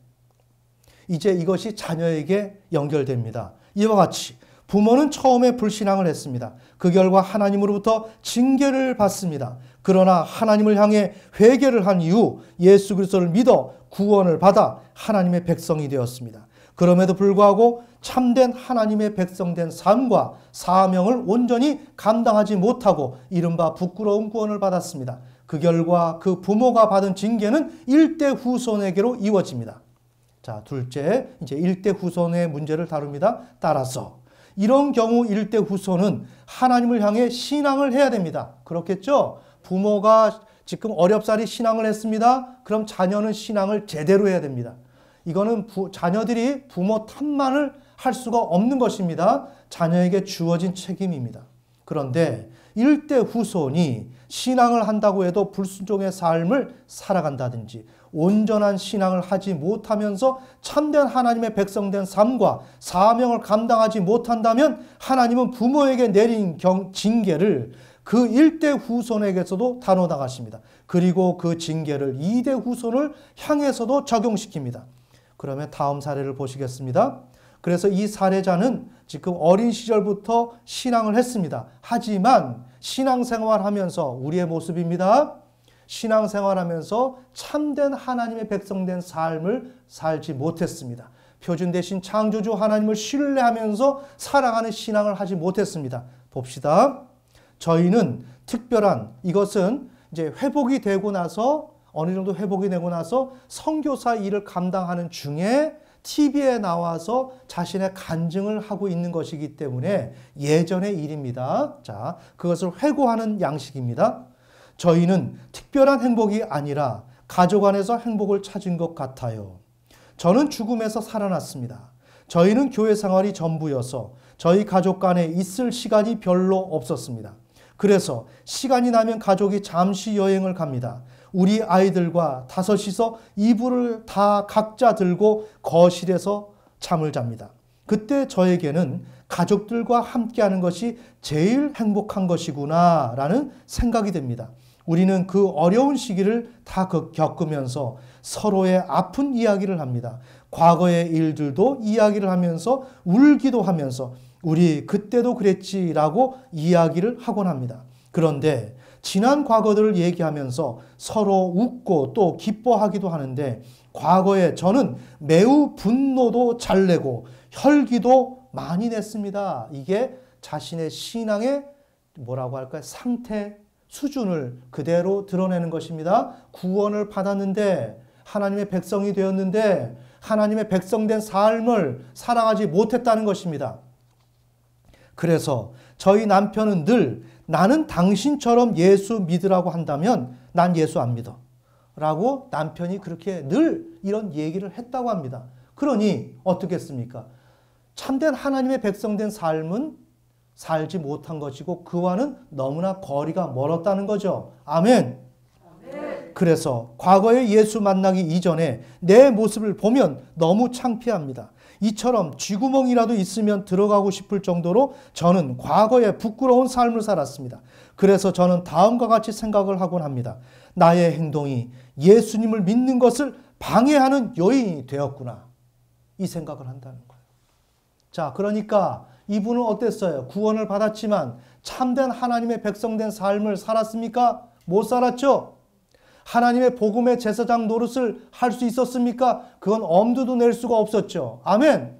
이제 이것이 자녀에게 연결됩니다. 이와 같이 부모는 처음에 불신앙을 했습니다. 그 결과 하나님으로부터 징계를 받습니다. 그러나 하나님을 향해 회개를 한 이후 예수 그리스도를 믿어 구원을 받아 하나님의 백성이 되었습니다. 그럼에도 불구하고 참된 하나님의 백성된 삶과 사명을 온전히 감당하지 못하고 이른바 부끄러운 구원을 받았습니다. 그 결과 그 부모가 받은 징계는 일대 후손에게로 이어집니다. 자, 둘째, 이제 일대 후손의 문제를 다룹니다. 따라서 이런 경우 일대 후손은 하나님을 향해 신앙을 해야 됩니다. 그렇겠죠? 부모가 지금 어렵사리 신앙을 했습니다. 그럼 자녀는 신앙을 제대로 해야 됩니다. 이거는 자녀들이 부모 탓만을 할 수가 없는 것입니다. 자녀에게 주어진 책임입니다. 그런데 일대 후손이 신앙을 한다고 해도 불순종의 삶을 살아간다든지 온전한 신앙을 하지 못하면서 참된 하나님의 백성된 삶과 사명을 감당하지 못한다면 하나님은 부모에게 내린 징계를 그 일대 후손에게서도 단호당하십니다. 그리고 그 징계를 2대 후손을 향해서도 적용시킵니다. 그러면 다음 사례를 보시겠습니다. 그래서 이 사례자는 지금 어린 시절부터 신앙을 했습니다. 하지만 신앙생활하면서 우리의 모습입니다. 신앙생활하면서 참된 하나님의 백성된 삶을 살지 못했습니다. 표준 대신 창조주 하나님을 신뢰하면서 살아가는 신앙을 하지 못했습니다. 봅시다. 저희는 특별한 이것은 이제 회복이 되고 나서 어느 정도 회복이 되고 나서 선교사 일을 감당하는 중에 TV에 나와서 자신의 간증을 하고 있는 것이기 때문에 예전의 일입니다. 자, 그것을 회고하는 양식입니다. 저희는 특별한 행복이 아니라 가족 안에서 행복을 찾은 것 같아요. 저는 죽음에서 살아났습니다. 저희는 교회 생활이 전부여서 저희 가족 간에 있을 시간이 별로 없었습니다. 그래서 시간이 나면 가족이 잠시 여행을 갑니다. 우리 아이들과 다섯이서 이불을 다 각자 들고 거실에서 잠을 잡니다. 그때 저에게는 가족들과 함께하는 것이 제일 행복한 것이구나 라는 생각이 듭니다. 우리는 그 어려운 시기를 다 겪으면서 서로의 아픈 이야기를 합니다. 과거의 일들도 이야기를 하면서 울기도 하면서 우리 그때도 그랬지라고 이야기를 하곤 합니다. 그런데 지난 과거들을 얘기하면서 서로 웃고 또 기뻐하기도 하는데 과거에 저는 매우 분노도 잘 내고 혈기도 많이 냈습니다. 이게 자신의 신앙의 뭐라고 할까요? 상태, 수준을 그대로 드러내는 것입니다. 구원을 받았는데 하나님의 백성이 되었는데 하나님의 백성된 삶을 살아가지 못했다는 것입니다. 그래서 저희 남편은 늘 나는 당신처럼 예수 믿으라고 한다면 난 예수 안 믿어 라고 남편이 그렇게 늘 이런 얘기를 했다고 합니다. 그러니 어떻겠습니까? 참된 하나님의 백성된 삶은 살지 못한 것이고 그와는 너무나 거리가 멀었다는 거죠. 아멘. 그래서 과거에 예수 만나기 이전에 내 모습을 보면 너무 창피합니다. 이처럼 쥐구멍이라도 있으면 들어가고 싶을 정도로 저는 과거에 부끄러운 삶을 살았습니다. 그래서 저는 다음과 같이 생각을 하곤 합니다. 나의 행동이 예수님을 믿는 것을 방해하는 요인이 되었구나. 이 생각을 한다는 거예요. 자, 그러니까 이분은 어땠어요? 구원을 받았지만 참된 하나님의 백성된 삶을 살았습니까? 못 살았죠? 하나님의 복음의 제사장 노릇을 할 수 있었습니까? 그건 엄두도 낼 수가 없었죠. 아멘.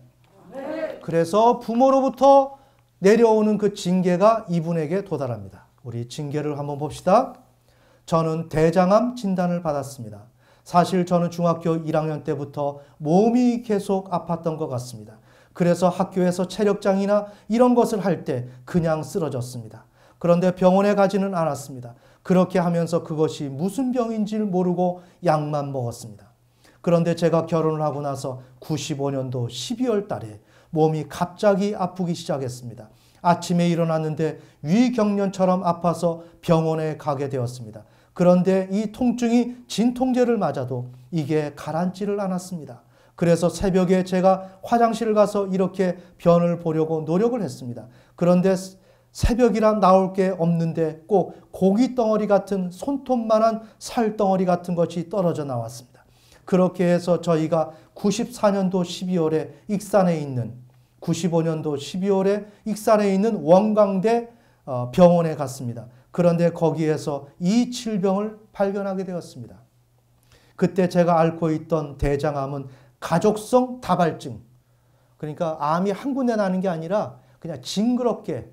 그래서 부모로부터 내려오는 그 징계가 이분에게 도달합니다. 우리 징계를 한번 봅시다. 저는 대장암 진단을 받았습니다. 사실 저는 중학교 1학년 때부터 몸이 계속 아팠던 것 같습니다. 그래서 학교에서 체력장이나 이런 것을 할 때 그냥 쓰러졌습니다. 그런데 병원에 가지는 않았습니다. 그렇게 하면서 그것이 무슨 병인지를 모르고 약만 먹었습니다. 그런데 제가 결혼을 하고 나서 95년도 12월 달에 몸이 갑자기 아프기 시작했습니다. 아침에 일어났는데 위경련처럼 아파서 병원에 가게 되었습니다. 그런데 이 통증이 진통제를 맞아도 이게 가라앉지를 않았습니다. 그래서 새벽에 제가 화장실을 가서 이렇게 변을 보려고 노력을 했습니다. 그런데 새벽이란 나올 게 없는데 꼭 고기 덩어리 같은 손톱만한 살덩어리 같은 것이 떨어져 나왔습니다. 그렇게 해서 저희가 94년도 12월에 익산에 있는 95년도 12월에 익산에 있는 원광대 병원에 갔습니다. 그런데 거기에서 이 질병을 발견하게 되었습니다. 그때 제가 앓고 있던 대장암은 가족성 다발증, 그러니까 암이 한 군데 나는 게 아니라 그냥 징그럽게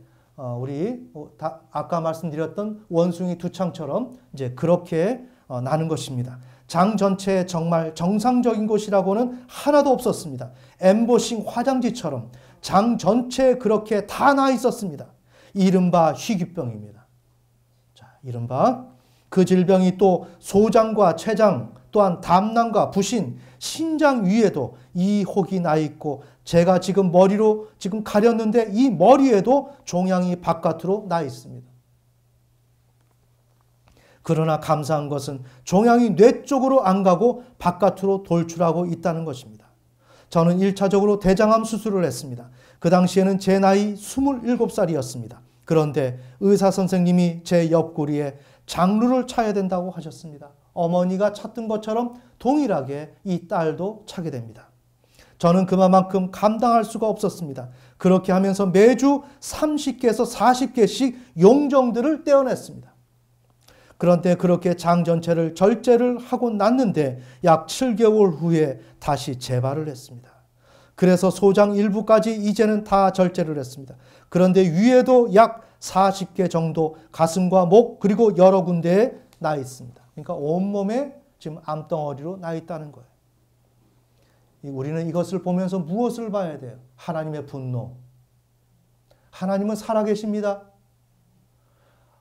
우리 아까 말씀드렸던 원숭이 두창처럼 이제 그렇게 나는 것입니다. 장 전체에 정말 정상적인 곳이라고는 하나도 없었습니다. 엠보싱 화장지처럼 장 전체에 그렇게 다 나 있었습니다. 이른바 희귀병입니다. 자, 이른바 그 질병이 또 소장과 췌장 또한 담낭과 부신, 신장 위에도 이 혹이 나 있고 제가 지금 머리로 지금 가렸는데 이 머리에도 종양이 바깥으로 나 있습니다. 그러나 감사한 것은 종양이 뇌 쪽으로 안 가고 바깥으로 돌출하고 있다는 것입니다. 저는 1차적으로 대장암 수술을 했습니다. 그 당시에는 제 나이 27살이었습니다. 그런데 의사 선생님이 제 옆구리에 장루를 차야 된다고 하셨습니다. 어머니가 찾던 것처럼 동일하게 이 딸도 차게 됩니다. 저는 그만큼 감당할 수가 없었습니다. 그렇게 하면서 매주 30개에서 40개씩 용정들을 떼어냈습니다. 그런데 그렇게 장 전체를 절제를 하고 났는데 약 7개월 후에 다시 재발을 했습니다. 그래서 소장 일부까지 이제는 다 절제를 했습니다. 그런데 위에도 약 40개 정도 가슴과 목 그리고 여러 군데에 나 있습니다. 그러니까 온몸에 지금 암덩어리로 나 있다는 거예요. 우리는 이것을 보면서 무엇을 봐야 돼요? 하나님의 분노. 하나님은 살아계십니다.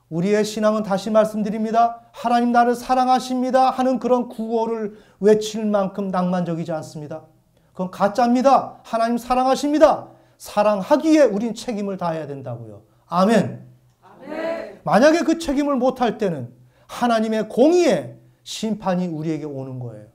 우리의 신앙은 다시 말씀드립니다. 하나님 나를 사랑하십니다 하는 그런 구호를 외칠 만큼 낭만적이지 않습니다. 그건 가짜입니다. 하나님 사랑하십니다. 사랑하기에 우린 책임을 다해야 된다고요. 아멘. 아멘. 만약에 그 책임을 못할 때는 하나님의 공의의 심판이 우리에게 오는 거예요.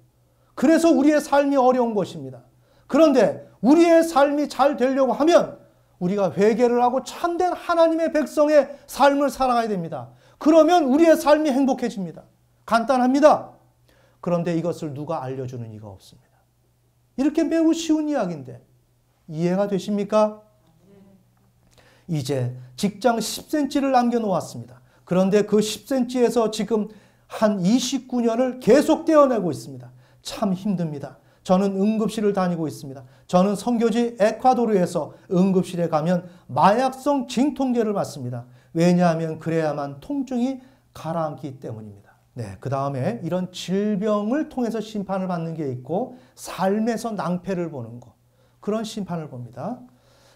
그래서 우리의 삶이 어려운 것입니다. 그런데 우리의 삶이 잘 되려고 하면 우리가 회개를 하고 참된 하나님의 백성의 삶을 살아가야 됩니다. 그러면 우리의 삶이 행복해집니다. 간단합니다. 그런데 이것을 누가 알려주는 이가 없습니다. 이렇게 매우 쉬운 이야기인데 이해가 되십니까? 이제 직장 10cm를 남겨놓았습니다. 그런데 그 10cm에서 지금 한 29년을 계속 떼어내고 있습니다. 참 힘듭니다. 저는 응급실을 다니고 있습니다. 저는 선교지 에콰도르에서 응급실에 가면 마약성 진통제를 맞습니다. 왜냐하면 그래야만 통증이 가라앉기 때문입니다. 네, 그 다음에 이런 질병을 통해서 심판을 받는 게 있고 삶에서 낭패를 보는 것, 그런 심판을 봅니다.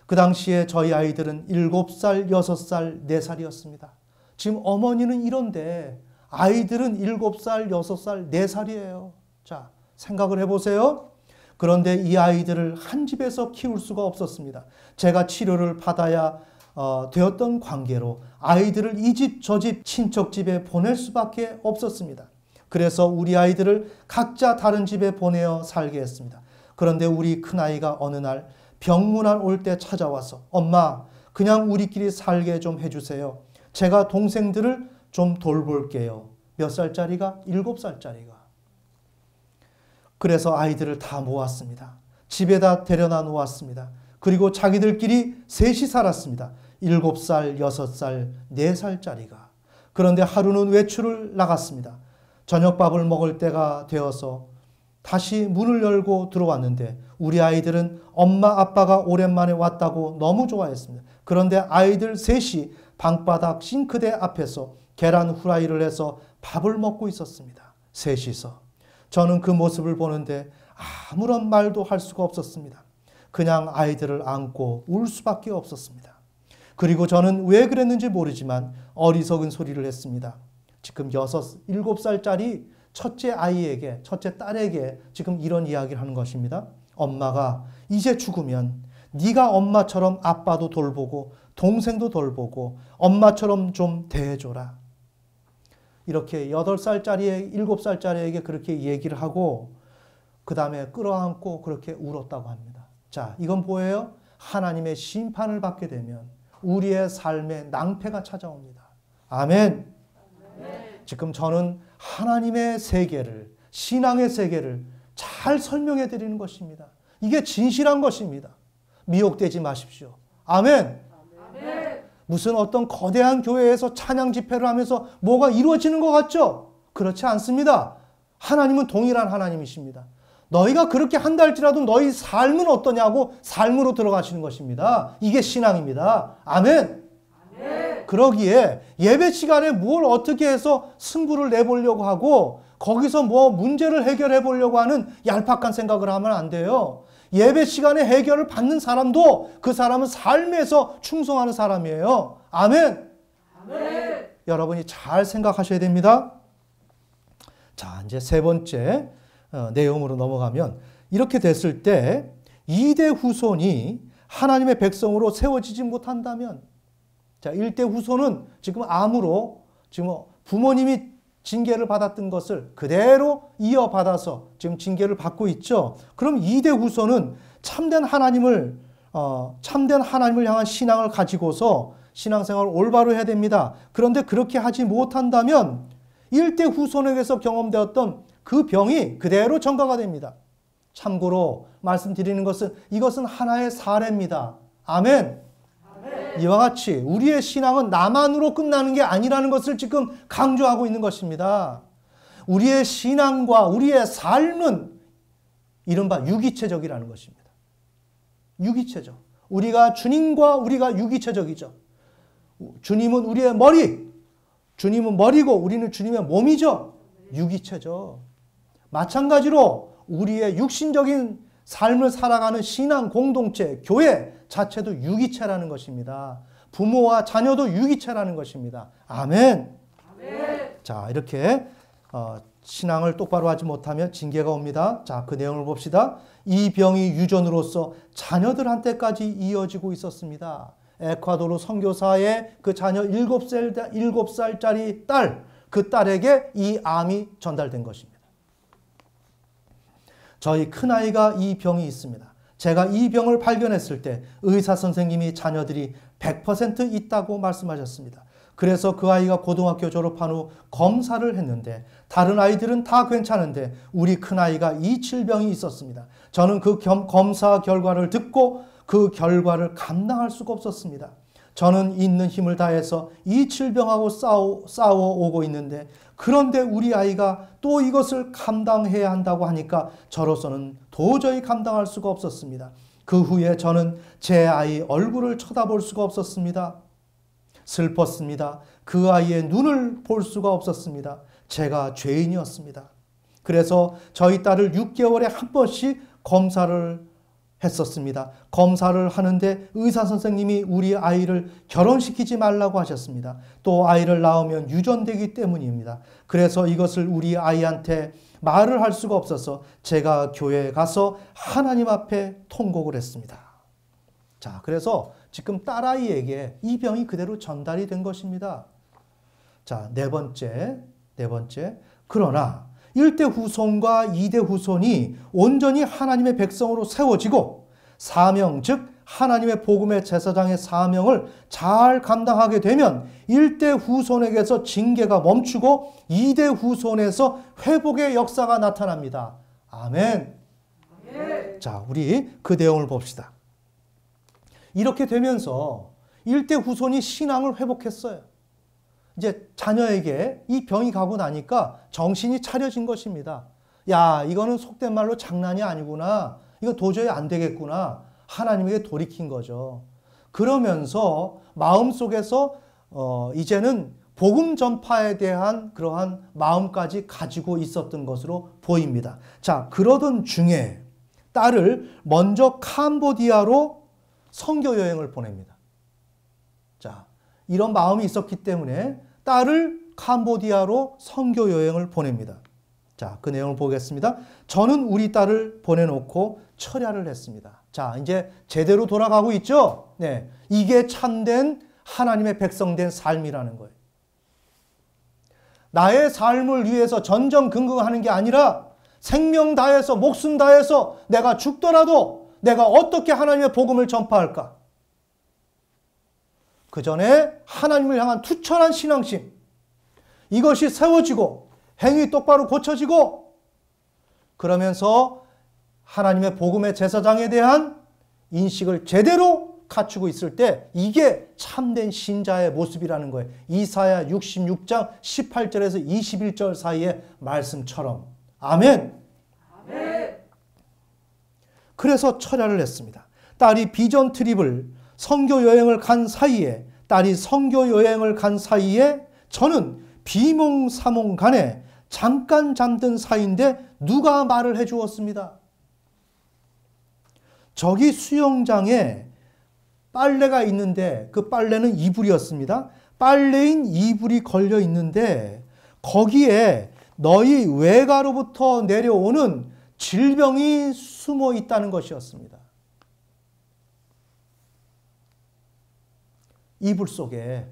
그 당시에 저희 아이들은 7살, 6살, 4살이었습니다. 지금 어머니는 이런데 아이들은 7살, 6살, 4살이에요. 자, 생각을 해보세요. 그런데 이 아이들을 한 집에서 키울 수가 없었습니다. 제가 치료를 받아야 되었던 관계로 아이들을 이 집 저 집 친척집에 보낼 수밖에 없었습니다. 그래서 우리 아이들을 각자 다른 집에 보내어 살게 했습니다. 그런데 우리 큰아이가 어느 날 병문안 올 때 찾아와서 엄마 그냥 우리끼리 살게 좀 해주세요. 제가 동생들을 좀 돌볼게요. 몇 살짜리가? 7살짜리가. 그래서 아이들을 다 모았습니다. 집에다 데려다 놓았습니다. 그리고 자기들끼리 셋이 살았습니다. 7살, 6살, 4살짜리가. 그런데 하루는 외출을 나갔습니다. 저녁밥을 먹을 때가 되어서 다시 문을 열고 들어왔는데 우리 아이들은 엄마 아빠가 오랜만에 왔다고 너무 좋아했습니다. 그런데 아이들 셋이 방바닥 싱크대 앞에서 계란 후라이를 해서 밥을 먹고 있었습니다. 셋이서. 저는 그 모습을 보는데 아무런 말도 할 수가 없었습니다. 그냥 아이들을 안고 울 수밖에 없었습니다. 그리고 저는 왜 그랬는지 모르지만 어리석은 소리를 했습니다. 지금 7살짜리 첫째 아이에게, 첫째 딸에게 지금 이런 이야기를 하는 것입니다. 엄마가 이제 죽으면 네가 엄마처럼 아빠도 돌보고 동생도 돌보고 엄마처럼 좀 대해줘라. 이렇게 8살짜리, 7살짜리에게 그렇게 얘기를 하고 그 다음에 끌어안고 그렇게 울었다고 합니다. 자, 이건 뭐예요? 하나님의 심판을 받게 되면 우리의 삶에 낭패가 찾아옵니다. 아멘. 지금 저는 하나님의 세계를, 신앙의 세계를 잘 설명해 드리는 것입니다. 이게 진실한 것입니다. 미혹되지 마십시오. 아멘. 무슨 어떤 거대한 교회에서 찬양 집회를 하면서 뭐가 이루어지는 것 같죠? 그렇지 않습니다. 하나님은 동일한 하나님이십니다. 너희가 그렇게 한다 할지라도 너희 삶은 어떠냐고 삶으로 들어가시는 것입니다. 이게 신앙입니다. 아멘. 그러기에 예배 시간에 뭘 어떻게 해서 승부를 내보려고 하고 거기서 뭐 문제를 해결해 보려고 하는 얄팍한 생각을 하면 안 돼요. 예배 시간에 해결을 받는 사람도 그 사람은 삶에서 충성하는 사람이에요. 아멘. 아멘. 여러분이 잘 생각하셔야 됩니다. 자, 이제 세 번째 내용으로 넘어가면 이렇게 됐을 때 2대 후손이 하나님의 백성으로 세워지지 못한다면, 자, 1대 후손은 지금 암으로 지금 부모님이 징계를 받았던 것을 그대로 이어받아서 지금 징계를 받고 있죠. 그럼 2대 후손은 참된 하나님을 향한 신앙을 가지고서 신앙생활을 올바로 해야 됩니다. 그런데 그렇게 하지 못한다면 1대 후손에게서 경험되었던 그 병이 그대로 전가가 됩니다. 참고로 말씀드리는 것은 이것은 하나의 사례입니다. 아멘. 이와 같이 우리의 신앙은 나만으로 끝나는 게 아니라는 것을 지금 강조하고 있는 것입니다. 우리의 신앙과 우리의 삶은 이른바 유기체적이라는 것입니다. 유기체적. 우리가 유기체적이죠. 주님은 우리의 머리, 주님은 머리고 우리는 주님의 몸이죠. 유기체죠. 마찬가지로 우리의 육신적인 삶을 살아가는 신앙 공동체, 교회 자체도 유기체라는 것입니다. 부모와 자녀도 유기체라는 것입니다. 아멘. 아멘. 자, 이렇게 신앙을 똑바로 하지 못하면 징계가 옵니다. 자, 그 내용을 봅시다. 이 병이 유전으로서 자녀들한테까지 이어지고 있었습니다. 에콰도르 선교사의 그 자녀 7살짜리 딸, 그 딸에게 이 암이 전달된 것입니다. 저희 큰아이가 이 병이 있습니다. 제가 이 병을 발견했을 때 의사 선생님이 자녀들이 100% 있다고 말씀하셨습니다. 그래서 그 아이가 고등학교 졸업한 후 검사를 했는데 다른 아이들은 다 괜찮은데 우리 큰아이가 이 질병이 있었습니다. 저는 그 검사 결과를 듣고 그 결과를 감당할 수가 없었습니다. 저는 있는 힘을 다해서 이 질병하고 싸워오고 있는데 그런데 우리 아이가 또 이것을 감당해야 한다고 하니까 저로서는 도저히 감당할 수가 없었습니다. 그 후에 저는 제 아이 얼굴을 쳐다볼 수가 없었습니다. 슬펐습니다. 그 아이의 눈을 볼 수가 없었습니다. 제가 죄인이었습니다. 그래서 저희 딸을 6개월에 한 번씩 검사를 했었습니다. 검사를 하는데 의사 선생님이 우리 아이를 결혼시키지 말라고 하셨습니다. 또 아이를 낳으면 유전되기 때문입니다. 그래서 이것을 우리 아이한테 말을 할 수가 없어서 제가 교회에 가서 하나님 앞에 통곡을 했습니다. 자, 그래서 지금 딸아이에게 이 병이 그대로 전달이 된 것입니다. 자, 네 번째. 그러나 1대 후손과 2대 후손이 온전히 하나님의 백성으로 세워지고 사명, 즉 하나님의 복음의 제사장의 사명을 잘 감당하게 되면 1대 후손에게서 징계가 멈추고 2대 후손에서 회복의 역사가 나타납니다. 아멘. 자, 우리 그 내용을 봅시다. 이렇게 되면서 1대 후손이 신앙을 회복했어요. 이제 자녀에게 이 병이 가고 나니까 정신이 차려진 것입니다. 야, 이거는 속된 말로 장난이 아니구나. 이거 도저히 안 되겠구나. 하나님에게 돌이킨 거죠. 그러면서 마음속에서 이제는 복음 전파에 대한 그러한 마음까지 가지고 있었던 것으로 보입니다. 자, 그러던 중에 딸을 먼저 캄보디아로 선교 여행을 보냅니다. 자, 이런 마음이 있었기 때문에 딸을 캄보디아로 선교 여행을 보냅니다. 자, 그 내용을 보겠습니다. 저는 우리 딸을 보내놓고 철야를 했습니다. 자, 이제 제대로 돌아가고 있죠? 네. 이게 참된 하나님의 백성된 삶이라는 거예요. 나의 삶을 위해서 전전긍긍하는 게 아니라 생명 다해서 목숨 다해서 내가 죽더라도 내가 어떻게 하나님의 복음을 전파할까? 그 전에 하나님을 향한 투철한 신앙심, 이것이 세워지고 행위 똑바로 고쳐지고 그러면서 하나님의 복음의 제사장에 대한 인식을 제대로 갖추고 있을 때 이게 참된 신자의 모습이라는 거예요. 이사야 66장 18절에서 21절 사이의 말씀처럼. 아멘. 아멘. 그래서 철야를 했습니다. 딸이 비전 트립을 선교 여행을 간 사이에 저는 비몽사몽간에 잠깐 잠든 사이인데 누가 말을 해주었습니다. 저기 수영장에 빨래가 있는데 그 빨래는 이불이었습니다. 빨래인 이불이 걸려 있는데 거기에 너희 외가로부터 내려오는 질병이 숨어 있다는 것이었습니다. 이불 속에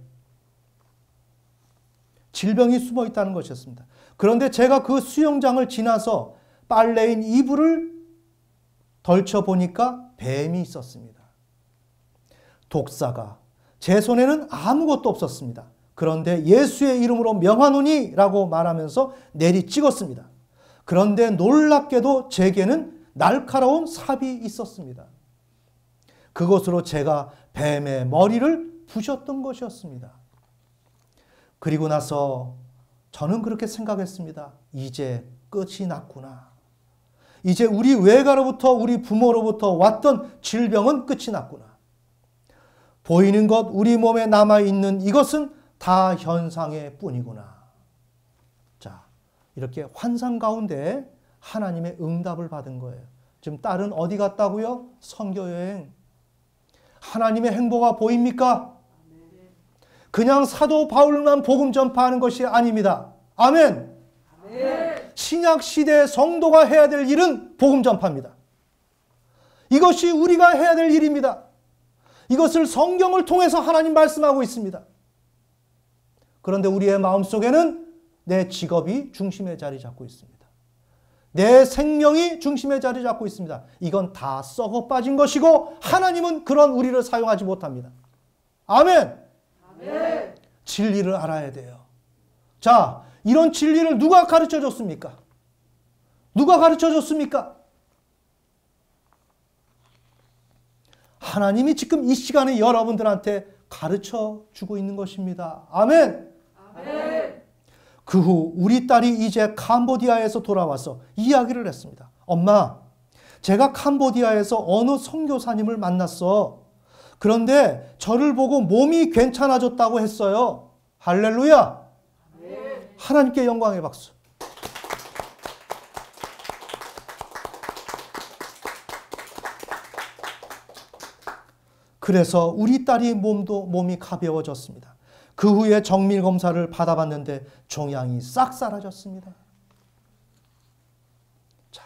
질병이 숨어 있다는 것이었습니다. 그런데 제가 그 수영장을 지나서 빨래인 이불을 덜쳐보니까 뱀이 있었습니다. 독사가. 제 손에는 아무것도 없었습니다. 그런데 예수의 이름으로 명하노니 라고 말하면서 내리 찍었습니다. 그런데 놀랍게도 제게는 날카로운 삽이 있었습니다. 그것으로 제가 뱀의 머리를 부셨던 것이었습니다. 그리고 나서 저는 그렇게 생각했습니다. 이제 끝이 났구나. 이제 우리 외가로부터 우리 부모로부터 왔던 질병은 끝이 났구나. 보이는 것 우리 몸에 남아있는 이것은 다 현상의 뿐이구나. 자, 이렇게 환상 가운데 하나님의 응답을 받은 거예요. 지금 딸은 어디 갔다고요? 선교여행. 하나님의 행보가 보입니까? 그냥 사도 바울만 복음 전파하는 것이 아닙니다. 아멘. 신약 시대의 성도가 해야 될 일은 복음 전파입니다. 이것이 우리가 해야 될 일입니다. 이것을 성경을 통해서 하나님 말씀하고 있습니다. 그런데 우리의 마음속에는 내 직업이 중심에 자리 잡고 있습니다. 내 생명이 중심에 자리 잡고 있습니다. 이건 다 썩어 빠진 것이고 하나님은 그런 우리를 사용하지 못합니다. 아멘. 아멘. 진리를 알아야 돼요. 자, 이런 진리를 누가 가르쳐 줬습니까? 누가 가르쳐 줬습니까? 하나님이 지금 이 시간에 여러분들한테 가르쳐 주고 있는 것입니다. 아멘. 아멘. 그 후 우리 딸이 이제 캄보디아에서 돌아와서 이야기를 했습니다. 엄마, 제가 캄보디아에서 어느 선교사님을 만났어. 그런데 저를 보고 몸이 괜찮아졌다고 했어요. 할렐루야. 아멘. 하나님께 영광의 박수. 그래서 우리 딸이 몸이 가벼워졌습니다. 그 후에 정밀 검사를 받아봤는데 종양이 싹 사라졌습니다. 자,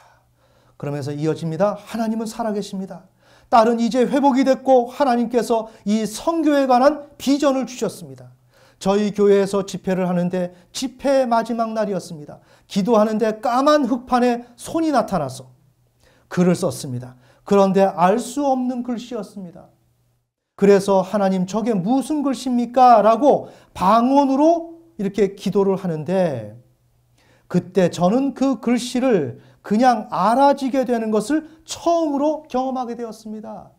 그러면서 이어집니다. 하나님은 살아계십니다. 딸은 이제 회복이 됐고 하나님께서 이 선교에 관한 비전을 주셨습니다. 저희 교회에서 집회를 하는데 집회의 마지막 날이었습니다. 기도하는데 까만 흑판에 손이 나타나서 글을 썼습니다. 그런데 알 수 없는 글씨였습니다. 그래서 하나님 저게 무슨 글씨입니까? 라고 방언으로 이렇게 기도를 하는데 그때 저는 그 글씨를 그냥 알아지게 되는 것을 처음으로 경험하게 되었습니다.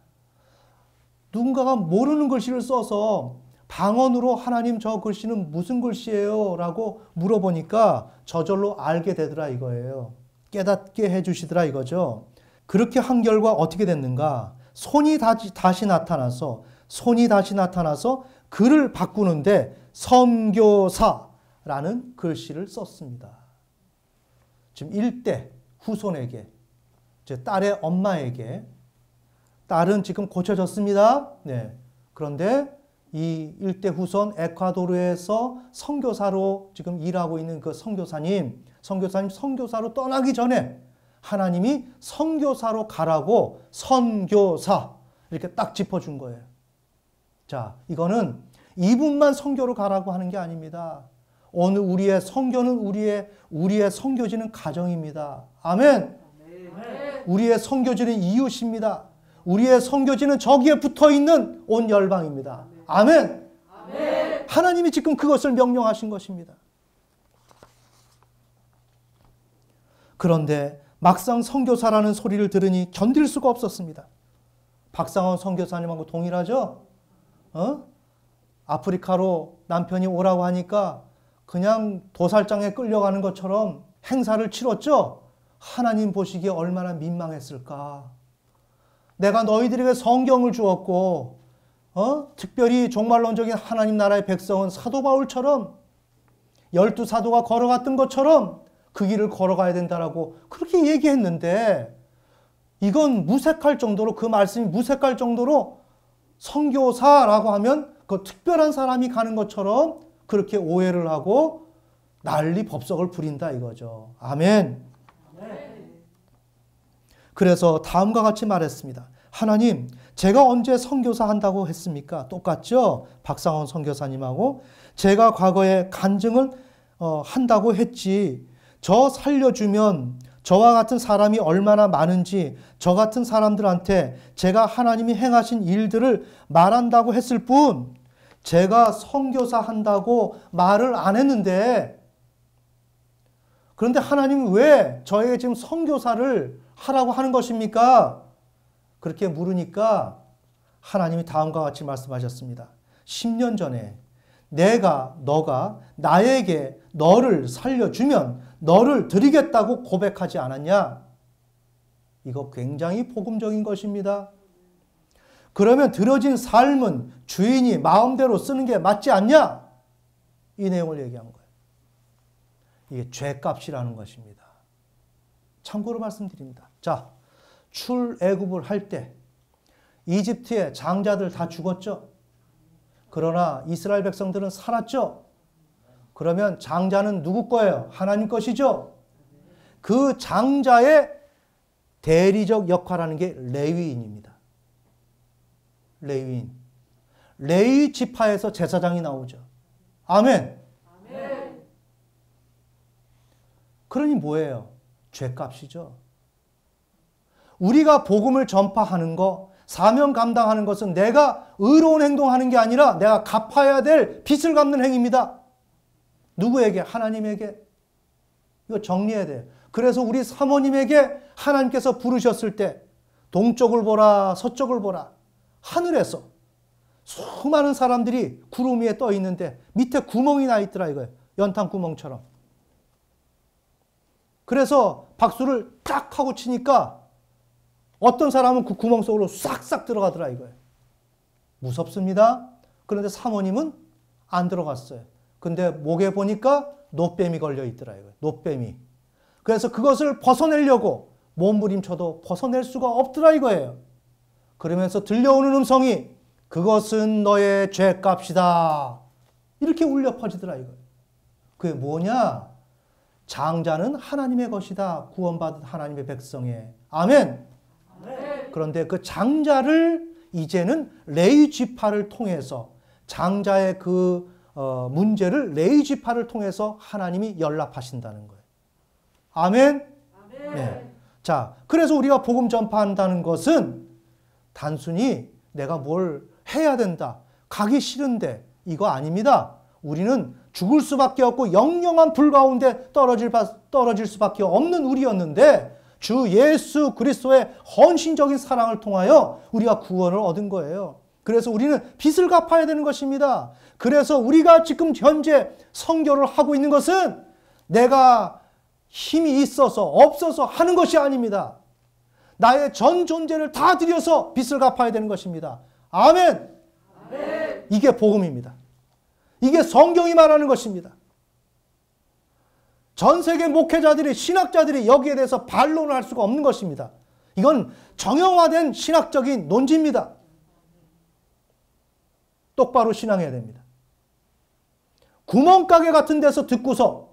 누군가가 모르는 글씨를 써서 방언으로 하나님 저 글씨는 무슨 글씨예요? 라고 물어보니까 저절로 알게 되더라 이거예요. 깨닫게 해주시더라 이거죠. 그렇게 한 결과 어떻게 됐는가? 손이 다시 나타나서 글을 바꾸는데 선교사라는 글씨를 썼습니다. 지금 일대 후손에게, 제 딸의 엄마에게, 딸은 지금 고쳐졌습니다. 네. 그런데 이 일대 후손 에콰도르에서 선교사로 지금 일하고 있는 그 선교사님 선교사로 떠나기 전에 하나님이 선교사로 가라고 선교사 이렇게 딱 짚어준 거예요. 자, 이거는 이분만 선교로 가라고 하는 게 아닙니다. 오늘 우리의 선교는 우리의 선교지는 가정입니다. 아멘. 우리의 선교지는 이웃입니다. 우리의 선교지는 저기에 붙어 있는 온 열방입니다. 아멘. 하나님이 지금 그것을 명령하신 것입니다. 그런데 막상 선교사라는 소리를 들으니 견딜 수가 없었습니다. 박상원 선교사님하고 동일하죠? 아프리카로 남편이 오라고 하니까 그냥 도살장에 끌려가는 것처럼 행사를 치렀죠? 하나님 보시기에 얼마나 민망했을까? 내가 너희들에게 성경을 주었고, 특별히 종말론적인 하나님 나라의 백성은 사도 바울처럼 12사도가 걸어갔던 것처럼 그 길을 걸어가야 된다라고 그렇게 얘기했는데 이건 무색할 정도로 그 말씀이 무색할 정도로 선교사라고 하면 그 특별한 사람이 가는 것처럼 그렇게 오해를 하고 난리 법석을 부린다 이거죠. 아멘. 그래서 다음과 같이 말했습니다. 하나님, 제가 언제 선교사 한다고 했습니까? 똑같죠? 박상원 선교사님하고 제가 과거에 간증을 한다고 했지. 저 살려주면 저와 같은 사람이 얼마나 많은지 저 같은 사람들한테 제가 하나님이 행하신 일들을 말한다고 했을 뿐 제가 선교사 한다고 말을 안 했는데 그런데 하나님은 왜 저에게 지금 선교사를 하라고 하는 것입니까? 그렇게 물으니까 하나님이 다음과 같이 말씀하셨습니다. 10년 전에 너가 나에게 너를 살려주면 너를 드리겠다고 고백하지 않았냐? 이거 굉장히 복음적인 것입니다. 그러면 들어진 삶은 주인이 마음대로 쓰는 게 맞지 않냐? 이 내용을 얘기한 거예요. 이게 죄값이라는 것입니다. 참고로 말씀드립니다. 자, 출애굽을 할 때 이집트의 장자들 다 죽었죠? 그러나 이스라엘 백성들은 살았죠? 그러면 장자는 누구 거예요? 하나님 것이죠? 그 장자의 대리적 역할하는 게 레위인입니다. 레위인. 레위 지파에서 제사장이 나오죠. 아멘. 그러니 뭐예요? 죄값이죠. 우리가 복음을 전파하는 거, 사명 감당하는 것은 내가 의로운 행동하는 게 아니라 내가 갚아야 될 빚을 갚는 행위입니다. 누구에게? 하나님에게. 이거 정리해야 돼요. 그래서 우리 사모님에게 하나님께서 부르셨을 때 동쪽을 보라 서쪽을 보라 하늘에서 수많은 사람들이 구름 위에 떠 있는데 밑에 구멍이 나 있더라 이거예요. 연탄 구멍처럼. 그래서 박수를 쫙 하고 치니까 어떤 사람은 그 구멍 속으로 싹싹 들어가더라 이거예요. 무섭습니다. 그런데 사모님은 안 들어갔어요. 근데 목에 보니까 노뱀이 걸려 있더라 이거예요. 노뱀이. 그래서 그것을 벗어내려고 몸부림쳐도 벗어낼 수가 없더라 이거예요. 그러면서 들려오는 음성이 그것은 너의 죄값이다. 이렇게 울려 퍼지더라 이거예요. 그게 뭐냐? 장자는 하나님의 것이다. 구원받은 하나님의 백성에. 아멘. 그런데 그 장자를 이제는 레위 지파를 통해서 장자의 그 문제를 레위 지파를 통해서 하나님이 연락하신다는 거예요. 아멘. 네. 자, 그래서 우리가 복음 전파한다는 것은 단순히 내가 뭘 해야 된다, 가기 싫은데 이거 아닙니다. 우리는 죽을 수밖에 없고 영영한 불 가운데 떨어질 수밖에 없는 우리였는데 주 예수 그리스도의 헌신적인 사랑을 통하여 우리가 구원을 얻은 거예요. 그래서 우리는 빚을 갚아야 되는 것입니다. 그래서 우리가 지금 현재 선교를 하고 있는 것은 내가 힘이 있어서 없어서 하는 것이 아닙니다. 나의 전 존재를 다 들여서 빚을 갚아야 되는 것입니다. 아멘. 아멘. 이게 복음입니다. 이게 성경이 말하는 것입니다. 전 세계 목회자들이 신학자들이 여기에 대해서 반론을 할 수가 없는 것입니다. 이건 정형화된 신학적인 논지입니다. 똑바로 신앙해야 됩니다. 구멍가게 같은 데서 듣고서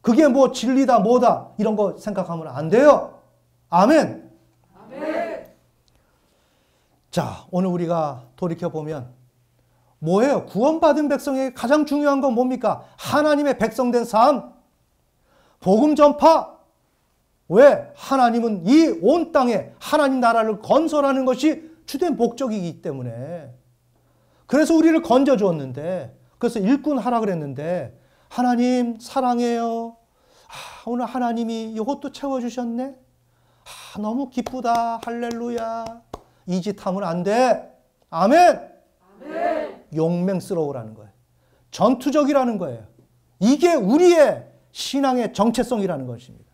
그게 뭐 진리다 뭐다 이런 거 생각하면 안 돼요. 아멘. 아멘. 자, 오늘 우리가 돌이켜보면 뭐예요? 구원받은 백성에게 가장 중요한 건 뭡니까? 하나님의 백성된 삶, 복음 전파. 왜? 하나님은 이 온 땅에 하나님 나라를 건설하는 것이 주된 목적이기 때문에. 그래서 우리를 건져주었는데, 그래서 일꾼 하라 그랬는데 하나님 사랑해요. 오늘 하나님이 이것도 채워주셨네. 너무 기쁘다. 할렐루야. 이 짓 하면 안 돼. 아멘. 아멘. 용맹스러우라는 거예요. 전투적이라는 거예요. 이게 우리의 신앙의 정체성이라는 것입니다.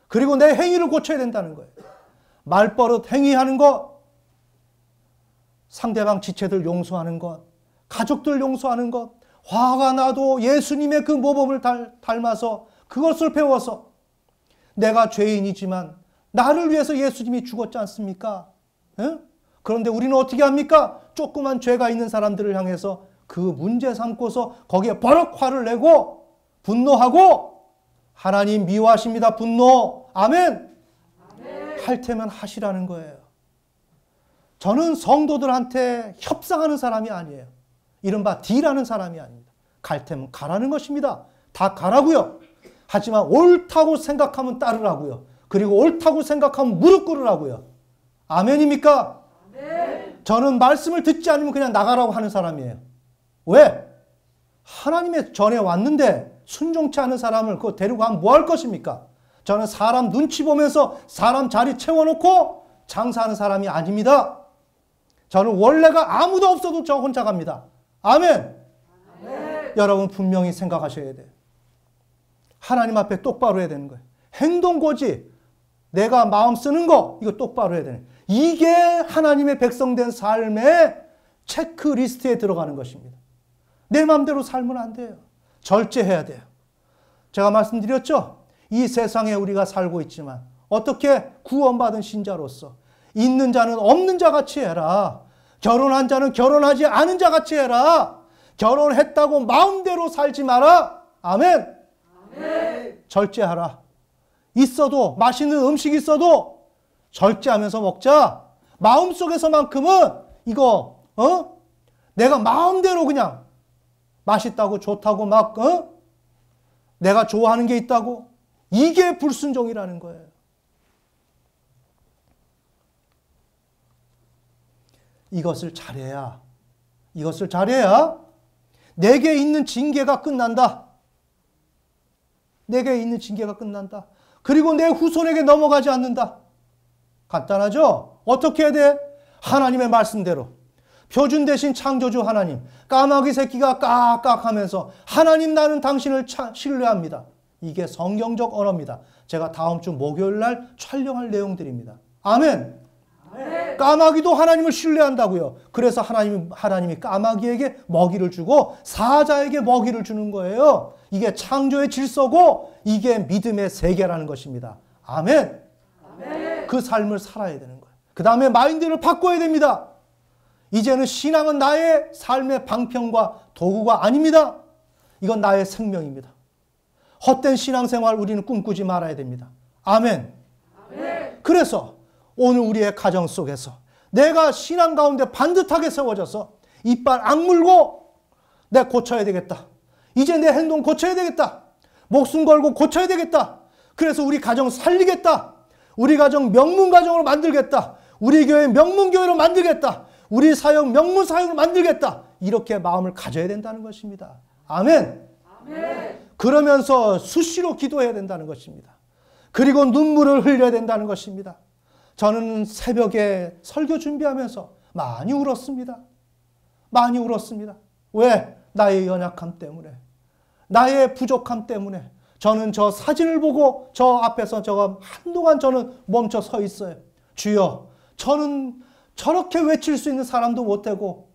그리고 내 행위를 고쳐야 된다는 거예요. 말버릇 행위하는 것, 상대방 지체들 용서하는 것, 가족들 용서하는 것, 화가 나도 예수님의 그 모범을 닮아서 그것을 배워서 내가 죄인이지만 나를 위해서 예수님이 죽었지 않습니까? 에? 그런데 우리는 어떻게 합니까? 조그만 죄가 있는 사람들을 향해서 그 문제 삼고서 거기에 버럭 화를 내고 분노하고 하나님 미워하십니다. 분노. 아멘. 아멘. 할 테면 하시라는 거예요. 저는 성도들한테 협상하는 사람이 아니에요. 이른바 딜하는 사람이 아닙니다. 갈 테면 가라는 것입니다. 다 가라고요. 하지만 옳다고 생각하면 따르라고요. 그리고 옳다고 생각하면 무릎 꿇으라고요. 아멘입니까? 아멘. 저는 말씀을 듣지 않으면 그냥 나가라고 하는 사람이에요. 왜? 하나님의 전에 왔는데 순종치 않은 사람을 그거 데리고 가면 뭐 할 것입니까? 저는 사람 눈치 보면서 사람 자리 채워놓고 장사하는 사람이 아닙니다. 저는 원래가 아무도 없어도 저 혼자 갑니다. 아멘. 아멘. 여러분 분명히 생각하셔야 돼요. 하나님 앞에 똑바로 해야 되는 거예요. 행동고지, 내가 마음 쓰는 거 이거 똑바로 해야 되는 거예요. 이게 하나님의 백성된 삶의 체크리스트에 들어가는 것입니다. 내 마음대로 살면 안 돼요. 절제해야 돼요. 제가 말씀드렸죠? 이 세상에 우리가 살고 있지만 어떻게 구원받은 신자로서 있는 자는 없는 자 같이 해라. 결혼한 자는 결혼하지 않은 자 같이 해라. 결혼했다고 마음대로 살지 마라. 아멘. 아멘. 절제하라. 있어도 맛있는 음식 있어도 절제하면서 먹자. 마음속에서만큼은 이거 내가 마음대로 그냥 맛있다고 좋다고 막 내가 좋아하는 게 있다고 이게 불순종이라는 거예요. 이것을 잘해야 내게 있는 징계가 끝난다. 내게 있는 징계가 끝난다. 그리고 내 후손에게 넘어가지 않는다. 간단하죠? 어떻게 해야 돼? 하나님의 말씀대로. 표준 대신 창조주 하나님. 까마귀 새끼가 깍깍 하면서 하나님 나는 당신을 신뢰합니다. 이게 성경적 언어입니다. 제가 다음 주 목요일 날 촬영할 내용들입니다. 아멘. 까마귀도 하나님을 신뢰한다고요. 그래서 하나님이 까마귀에게 먹이를 주고 사자에게 먹이를 주는 거예요. 이게 창조의 질서고 이게 믿음의 세계라는 것입니다. 아멘. 그 삶을 살아야 되는 거예요. 그 다음에 마인드를 바꿔야 됩니다. 이제는 신앙은 나의 삶의 방편과 도구가 아닙니다. 이건 나의 생명입니다. 헛된 신앙생활 우리는 꿈꾸지 말아야 됩니다. 아멘. 그래서 오늘 우리의 가정 속에서 내가 신앙 가운데 반듯하게 세워져서 이빨 악물고 내가 고쳐야 되겠다. 이제 내 행동 고쳐야 되겠다. 목숨 걸고 고쳐야 되겠다. 그래서 우리 가정 살리겠다. 우리 가정 명문가정으로 만들겠다. 우리 교회 명문교회로 만들겠다. 우리 사역 명문사역으로 만들겠다. 이렇게 마음을 가져야 된다는 것입니다. 아멘. 그러면서 수시로 기도해야 된다는 것입니다. 그리고 눈물을 흘려야 된다는 것입니다. 저는 새벽에 설교 준비하면서 많이 울었습니다. 많이 울었습니다. 왜? 나의 연약함 때문에. 나의 부족함 때문에. 저는 저 사진을 보고 저 앞에서 한동안 저는 멈춰 서 있어요. 주여, 저는 저렇게 외칠 수 있는 사람도 못되고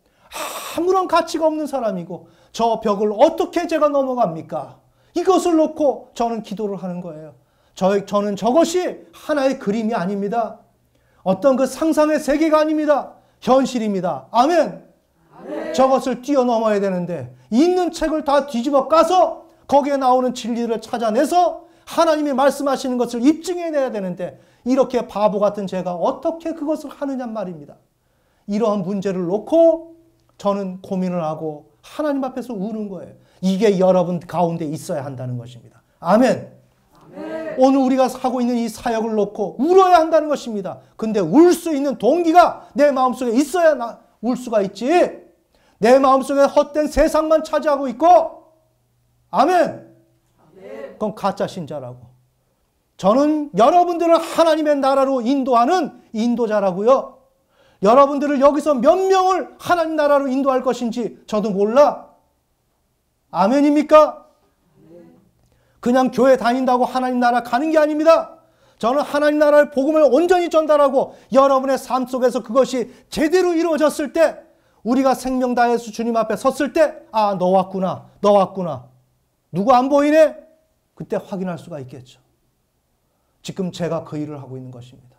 아무런 가치가 없는 사람이고 저 벽을 어떻게 제가 넘어갑니까? 이것을 놓고 저는 기도를 하는 거예요. 저는 저것이 하나의 그림이 아닙니다. 어떤 그 상상의 세계가 아닙니다. 현실입니다. 아멘. 저것을 뛰어넘어야 되는데 있는 책을 다 뒤집어 까서 거기에 나오는 진리를 찾아내서 하나님이 말씀하시는 것을 입증해내야 되는데 이렇게 바보 같은 제가 어떻게 그것을 하느냐 말입니다. 이러한 문제를 놓고 저는 고민을 하고 하나님 앞에서 우는 거예요. 이게 여러분 가운데 있어야 한다는 것입니다. 아멘. 오늘 우리가 하고 있는 이 사역을 놓고 울어야 한다는 것입니다. 근데 울 수 있는 동기가 내 마음속에 있어야 울 수가 있지. 내 마음속에 헛된 세상만 차지하고 있고, 아멘. 그건 가짜 신자라고. 저는 여러분들을 하나님의 나라로 인도하는 인도자라고요. 여러분들을 여기서 몇 명을 하나님 나라로 인도할 것인지 저도 몰라. 아멘입니까? 그냥 교회 다닌다고 하나님 나라 가는 게 아닙니다. 저는 하나님 나라의 복음을 온전히 전달하고 여러분의 삶 속에서 그것이 제대로 이루어졌을 때 우리가 생명 다해서 주님 앞에 섰을 때 아, 너 왔구나. 너 왔구나. 누구 안 보이네? 그때 확인할 수가 있겠죠. 지금 제가 그 일을 하고 있는 것입니다.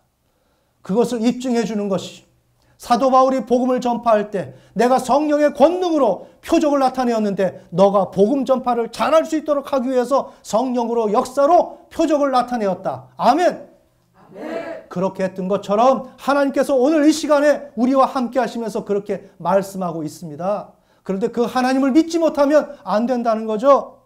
그것을 입증해 주는 것이 사도 바울이 복음을 전파할 때 내가 성령의 권능으로 표적을 나타내었는데 너가 복음 전파를 잘할 수 있도록 하기 위해서 성령으로 역사로 표적을 나타내었다. 아멘. 그렇게 했던 것처럼 하나님께서 오늘 이 시간에 우리와 함께 하시면서 그렇게 말씀하고 있습니다. 그런데 그 하나님을 믿지 못하면 안 된다는 거죠.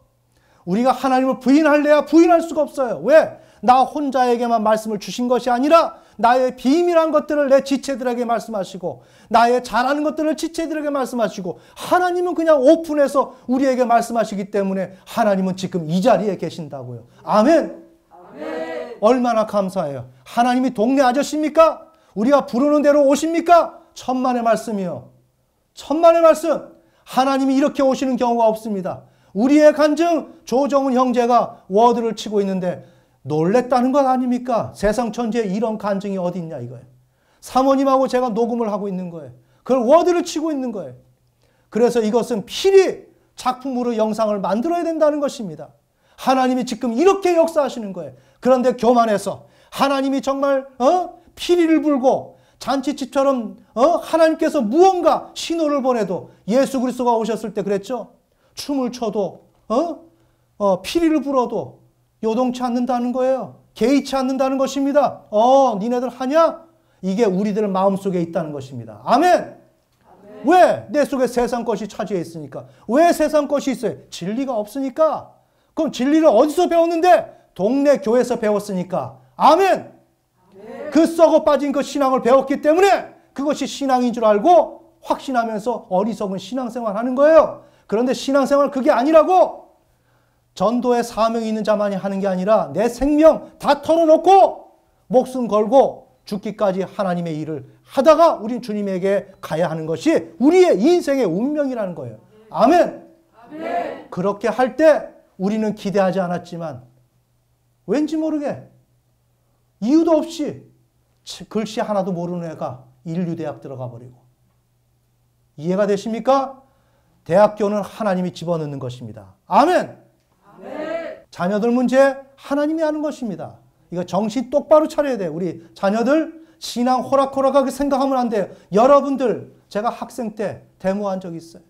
우리가 하나님을 부인할래야 부인할 수가 없어요. 왜? 나 혼자에게만 말씀을 주신 것이 아니라 나의 비밀한 것들을 내 지체들에게 말씀하시고 나의 잘하는 것들을 지체들에게 말씀하시고 하나님은 그냥 오픈해서 우리에게 말씀하시기 때문에 하나님은 지금 이 자리에 계신다고요. 아멘. 아멘. 얼마나 감사해요. 하나님이 동네 아저씨입니까? 우리가 부르는 대로 오십니까? 천만의 말씀이요. 천만의 말씀. 하나님이 이렇게 오시는 경우가 없습니다. 우리의 간증 조정훈 형제가 워드를 치고 있는데 놀랬다는 것 아닙니까? 세상 천지에 이런 간증이 어디 있냐 이거예요. 사모님하고 제가 녹음을 하고 있는 거예요. 그걸 워드를 치고 있는 거예요. 그래서 이것은 필히 작품으로 영상을 만들어야 된다는 것입니다. 하나님이 지금 이렇게 역사하시는 거예요. 그런데 교만해서 하나님이 정말 피리를 불고 잔치집처럼 하나님께서 무언가 신호를 보내도 예수 그리스도가 오셨을 때 그랬죠. 춤을 춰도 피리를 불어도 요동치 않는다는 거예요. 개의치 않는다는 것입니다. 니네들 하냐? 이게 우리들 마음속에 있다는 것입니다. 아멘. 아멘. 왜? 내 속에 세상 것이 차지해 있으니까. 왜 세상 것이 있어요? 진리가 없으니까. 그럼 진리를 어디서 배웠는데? 동네 교회에서 배웠으니까. 아멘. 아멘. 그 썩어 빠진 그 신앙을 배웠기 때문에 그것이 신앙인 줄 알고 확신하면서 어리석은 신앙생활 하는 거예요. 그런데 신앙생활 그게 아니라고. 전도의 사명이 있는 자만이 하는 게 아니라 내 생명 다 털어놓고 목숨 걸고 죽기까지 하나님의 일을 하다가 우린 주님에게 가야 하는 것이 우리의 인생의 운명이라는 거예요. 아멘. 아멘. 그렇게 할 때 우리는 기대하지 않았지만 왠지 모르게 이유도 없이 글씨 하나도 모르는 애가 인류대학 들어가 버리고. 이해가 되십니까? 대학교는 하나님이 집어넣는 것입니다. 아멘. 아멘. 자녀들 문제 하나님이 하는 것입니다. 이거 정신 똑바로 차려야 돼요. 우리 자녀들 신앙 호락호락하게 생각하면 안 돼요. 여러분들, 제가 학생 때 데모한 적이 있어요.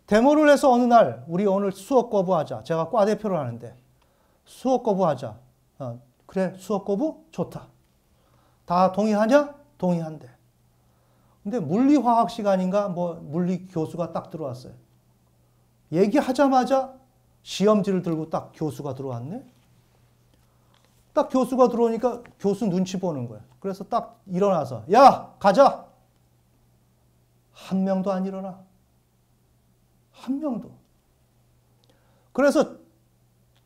데모를 해서 어느 날 우리 오늘 수업 거부하자. 제가 과 대표를 하는데 수업 거부하자. 그래, 수업 거부? 좋다. 다 동의하냐? 동의한대. 근데 물리화학 시간인가 물리 교수가 딱 들어왔어요. 얘기하자마자 시험지를 들고 딱 교수가 들어왔네. 딱 교수가 들어오니까 교수 눈치 보는 거야. 그래서 딱 일어나서 야, 가자. 한 명도 안 일어나. 한 명도. 그래서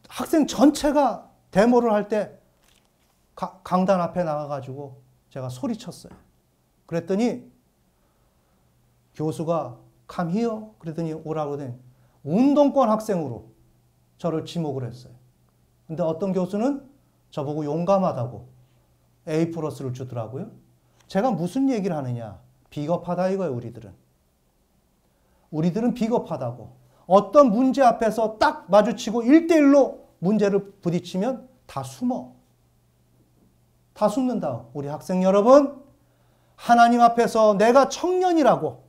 학생 전체가 데모를 할 때 강단 앞에 나가가지고 제가 소리쳤어요. 그랬더니 교수가 come here 그랬더니 오라고 그러더니 운동권 학생으로 저를 지목을 했어요. 근데 어떤 교수는 저보고 용감하다고 A+를 주더라고요. 제가 무슨 얘기를 하느냐. 비겁하다 이거예요, 우리들은. 우리들은 비겁하다고. 어떤 문제 앞에서 딱 마주치고 1대1로 문제를 부딪히면 다 숨어. 다 숨는다. 우리 학생 여러분, 하나님 앞에서 내가 청년이라고,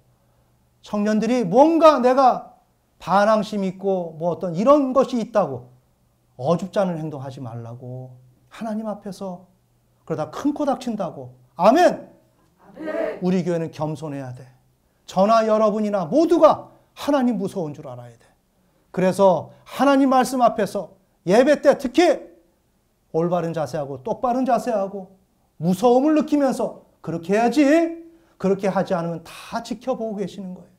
청년들이 뭔가 내가 반항심 있고 어떤 이런 것이 있다고 어줍지 않은 행동하지 말라고. 하나님 앞에서 그러다 큰 코 닥친다고. 아멘. 아멘. 우리 교회는 겸손해야 돼. 저나 여러분이나 모두가 하나님 무서운 줄 알아야 돼. 그래서 하나님 말씀 앞에서 예배 때 특히 올바른 자세하고 똑바른 자세하고 무서움을 느끼면서 그렇게 해야지. 그렇게 하지 않으면 다 지켜보고 계시는 거예요.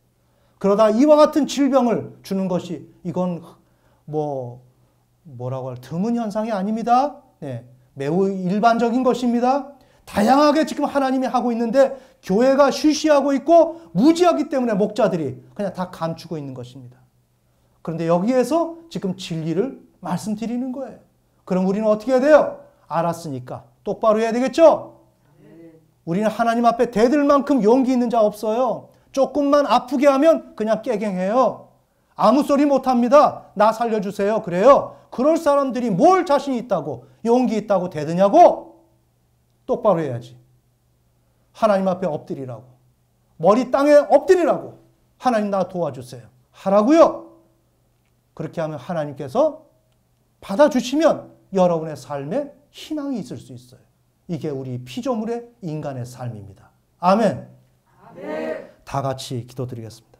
그러다 이와 같은 질병을 주는 것이 이건 뭐라고 할 드문 현상이 아닙니다. 네, 매우 일반적인 것입니다. 다양하게 지금 하나님이 하고 있는데 교회가 쉬쉬하고 있고 무지하기 때문에 목자들이 그냥 다 감추고 있는 것입니다. 그런데 여기에서 지금 진리를 말씀드리는 거예요. 그럼 우리는 어떻게 해야 돼요? 알았으니까 똑바로 해야 되겠죠? 우리는 하나님 앞에 대들 만큼 용기 있는 자 없어요. 조금만 아프게 하면 그냥 깨갱해요. 아무 소리 못합니다. 나 살려주세요. 그래요. 그럴 사람들이 뭘 자신 있다고 용기 있다고 대드냐고. 똑바로 해야지. 하나님 앞에 엎드리라고. 머리 땅에 엎드리라고. 하나님 나 도와주세요. 하라고요. 그렇게 하면 하나님께서 받아주시면 여러분의 삶에 희망이 있을 수 있어요. 이게 우리 피조물의 인간의 삶입니다. 아멘. 아멘. 다 같이 기도드리겠습니다.